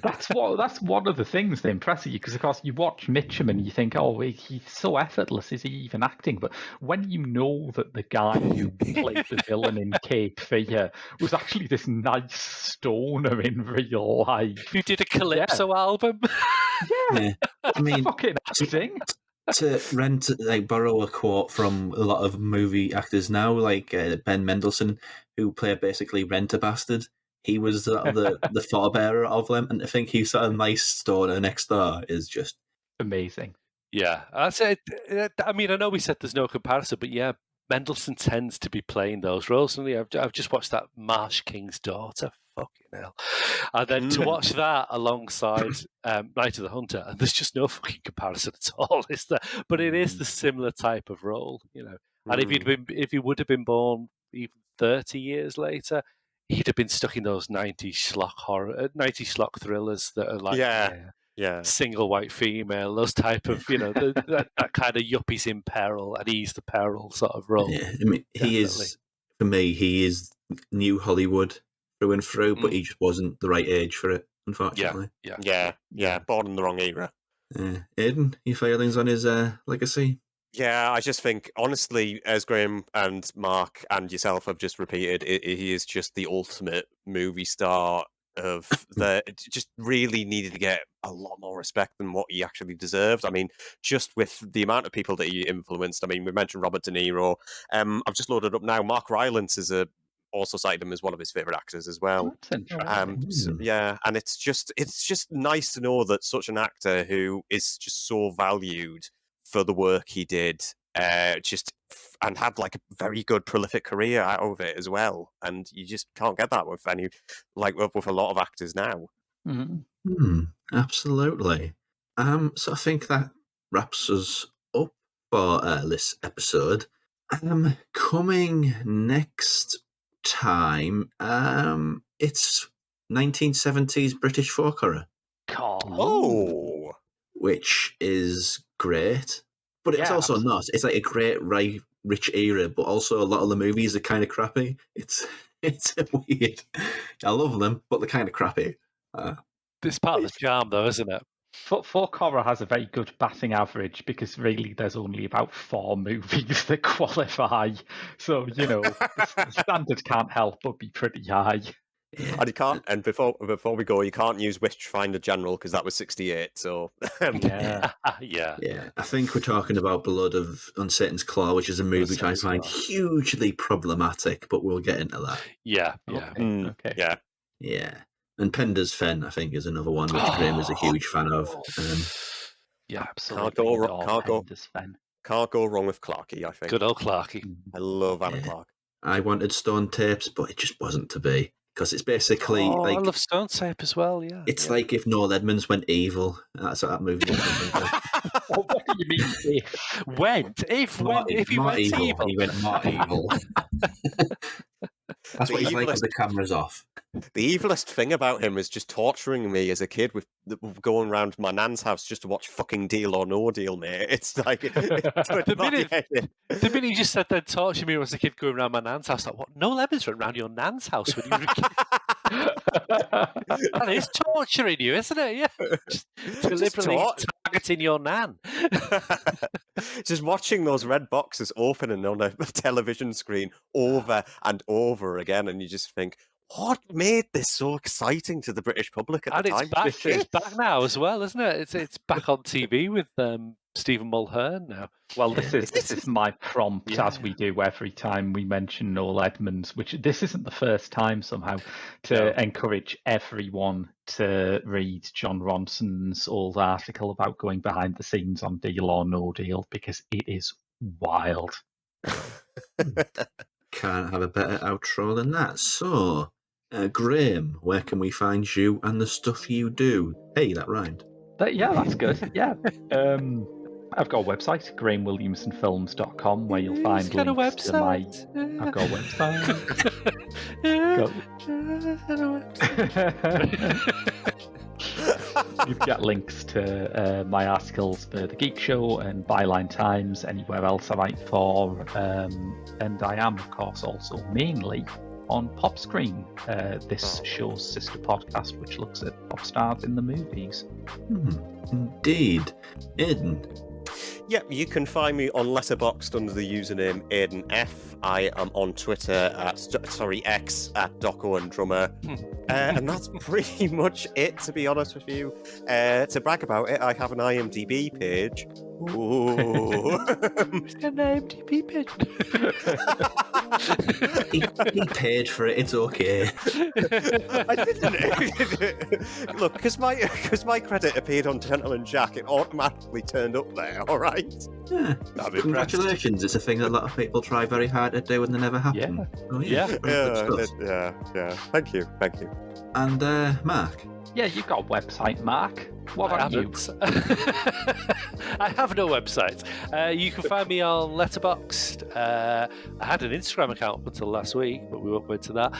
that's one of the things that impresses you, because of course you watch Mitchyum and you think, oh, he's so effortless. Is he even acting? But when you know that the guy who played the villain in Cape Fear was actually this nice stoner in real life, who did a Calypso album? Yeah. I mean, fucking acting. To borrow a quote from a lot of movie actors now, like Ben Mendelsohn, who played basically Rent a Bastard. He was the forebearer of them, and to think he's sort of nice stoner next door is just amazing. Yeah, I said. I mean, I know we said there's no comparison, but yeah, Mendelsohn tends to be playing those roles. And I've just watched that Marsh King's Daughter. Fucking hell! And then to watch that alongside Night of the Hunter, and there's just no fucking comparison at all, is there? But it is the similar type of role, you know. And if he would have been born even 30 years later, he'd have been stuck in those 90s schlock thrillers that are like single white female, those type of, you know, that kind of yuppies in peril and he's the peril sort of role. Yeah, I mean, he is new Hollywood through and through, but he just wasn't the right age for it, unfortunately. Yeah. Born in the wrong era. Aidan, your feelings on his legacy? Yeah, I just think, honestly, as Graham and Mark and yourself have just repeated, he is just the ultimate movie star of just really needed to get a lot more respect than what he actually deserved. I mean, just with the amount of people that he influenced. I mean, we mentioned Robert De Niro. I've just loaded up now. Mark Rylance is also cited him as one of his favorite actors as well. That's interesting. And it's just nice to know that such an actor who is just so valued for the work he did, and had like a very good prolific career out of it as well. And you just can't get that with with a lot of actors now. Absolutely. So I think that wraps us up for this episode. Coming next time, it's 1970s British folk horror. Oh, which is great, but it's also not. It's like a great rich era, but also a lot of the movies are kind of crappy. It's weird. I love them, but they're kind of crappy. It's part of the charm, though, isn't it? Folk horror has a very good batting average because really there's only about 4 movies that qualify. So, you know, the standard can't help but be pretty high. And you can't. And before we go, you can't use Witchfinder General because that was 68. So yeah. I think we're talking about Blood on Satan's Claw, which is a movie which I find hugely problematic, but we'll get into that. Yeah. Okay. Yeah. And Pender's Fen, I think, is another one which Graham is a huge fan of. Absolutely. Can't go wrong with Clarkey, I think. Good old Clarkey. I love Anna Clark. I wanted Stone Tapes, but it just wasn't to be. Because it's basically I love Stone Tape as well, yeah. It's like if Noel Edmonds went evil. That's what that movie was. What do you mean if? If he went evil. He went not evil. That's what he's like with the cameras off. The evilest thing about him is just torturing me as a kid with going around my nan's house just to watch fucking Deal or No Deal, mate. It's like the minute you just said then torture me as a kid going around my nan's house, like what? Noel Edmonds went around your nan's house when you were a kid. That is torturing you, isn't it? Yeah, just deliberately targeting your nan. Just watching those red boxes opening on a television screen over and over again, and you just think, what made this so exciting to the British public at the time? It's back now as well, isn't it? It's back on TV with Stephen Mulhern now. Well, this is my prompt, as we do every time we mention Noel Edmonds, which this isn't the first time somehow, to encourage everyone to read John Ronson's old article about going behind the scenes on Deal or No Deal, because it is wild. Can't have a better outro than that. So, Graham, where can we find you and the stuff you do? Hey, that rhymed. That's good. Yeah. I've got a website, grahamwilliamsonfilms.com, where you'll find links to my... I've got a website. You've got links to my articles for the Geek Show and Byline Times, anywhere else I write for, and I am, of course, also mainly on Pop Screen, this show's sister podcast, which looks at pop stars in the movies. Indeed. Aidan. Yep, you can find me on Letterboxd under the username Aidan F. I am on Twitter X at Doco and Drummer. And that's pretty much it, to be honest with you. To brag about it, I have an IMDb page. Ooh. An IMDb page. he paid for it, it's okay. I didn't. Look, because my credit appeared on Gentleman Jack, it automatically turned up there, alright? Yeah. I'm impressed. Congratulations, it's a thing that a lot of people try very hard to do and they never happen. Yeah. Oh, Yeah. Good stuff. Yeah. Thank you. And Mark? Yeah, you've got a website, Mark. What about you? I have no website. You can find me on Letterboxd. I had an Instagram account up until last week, but we won't go into that.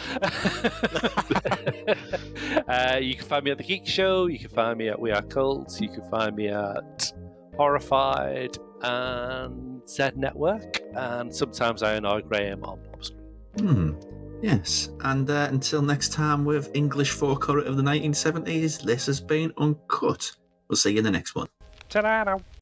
You can find me at The Geek Show. You can find me at We Are Cults. You can find me at Horrified and Z Network. And sometimes I annoy Graham on Pop Screen. Yes, and until next time with English folk horror of the 1970s, this has been Uncut. We'll see you in the next one. Ta-da!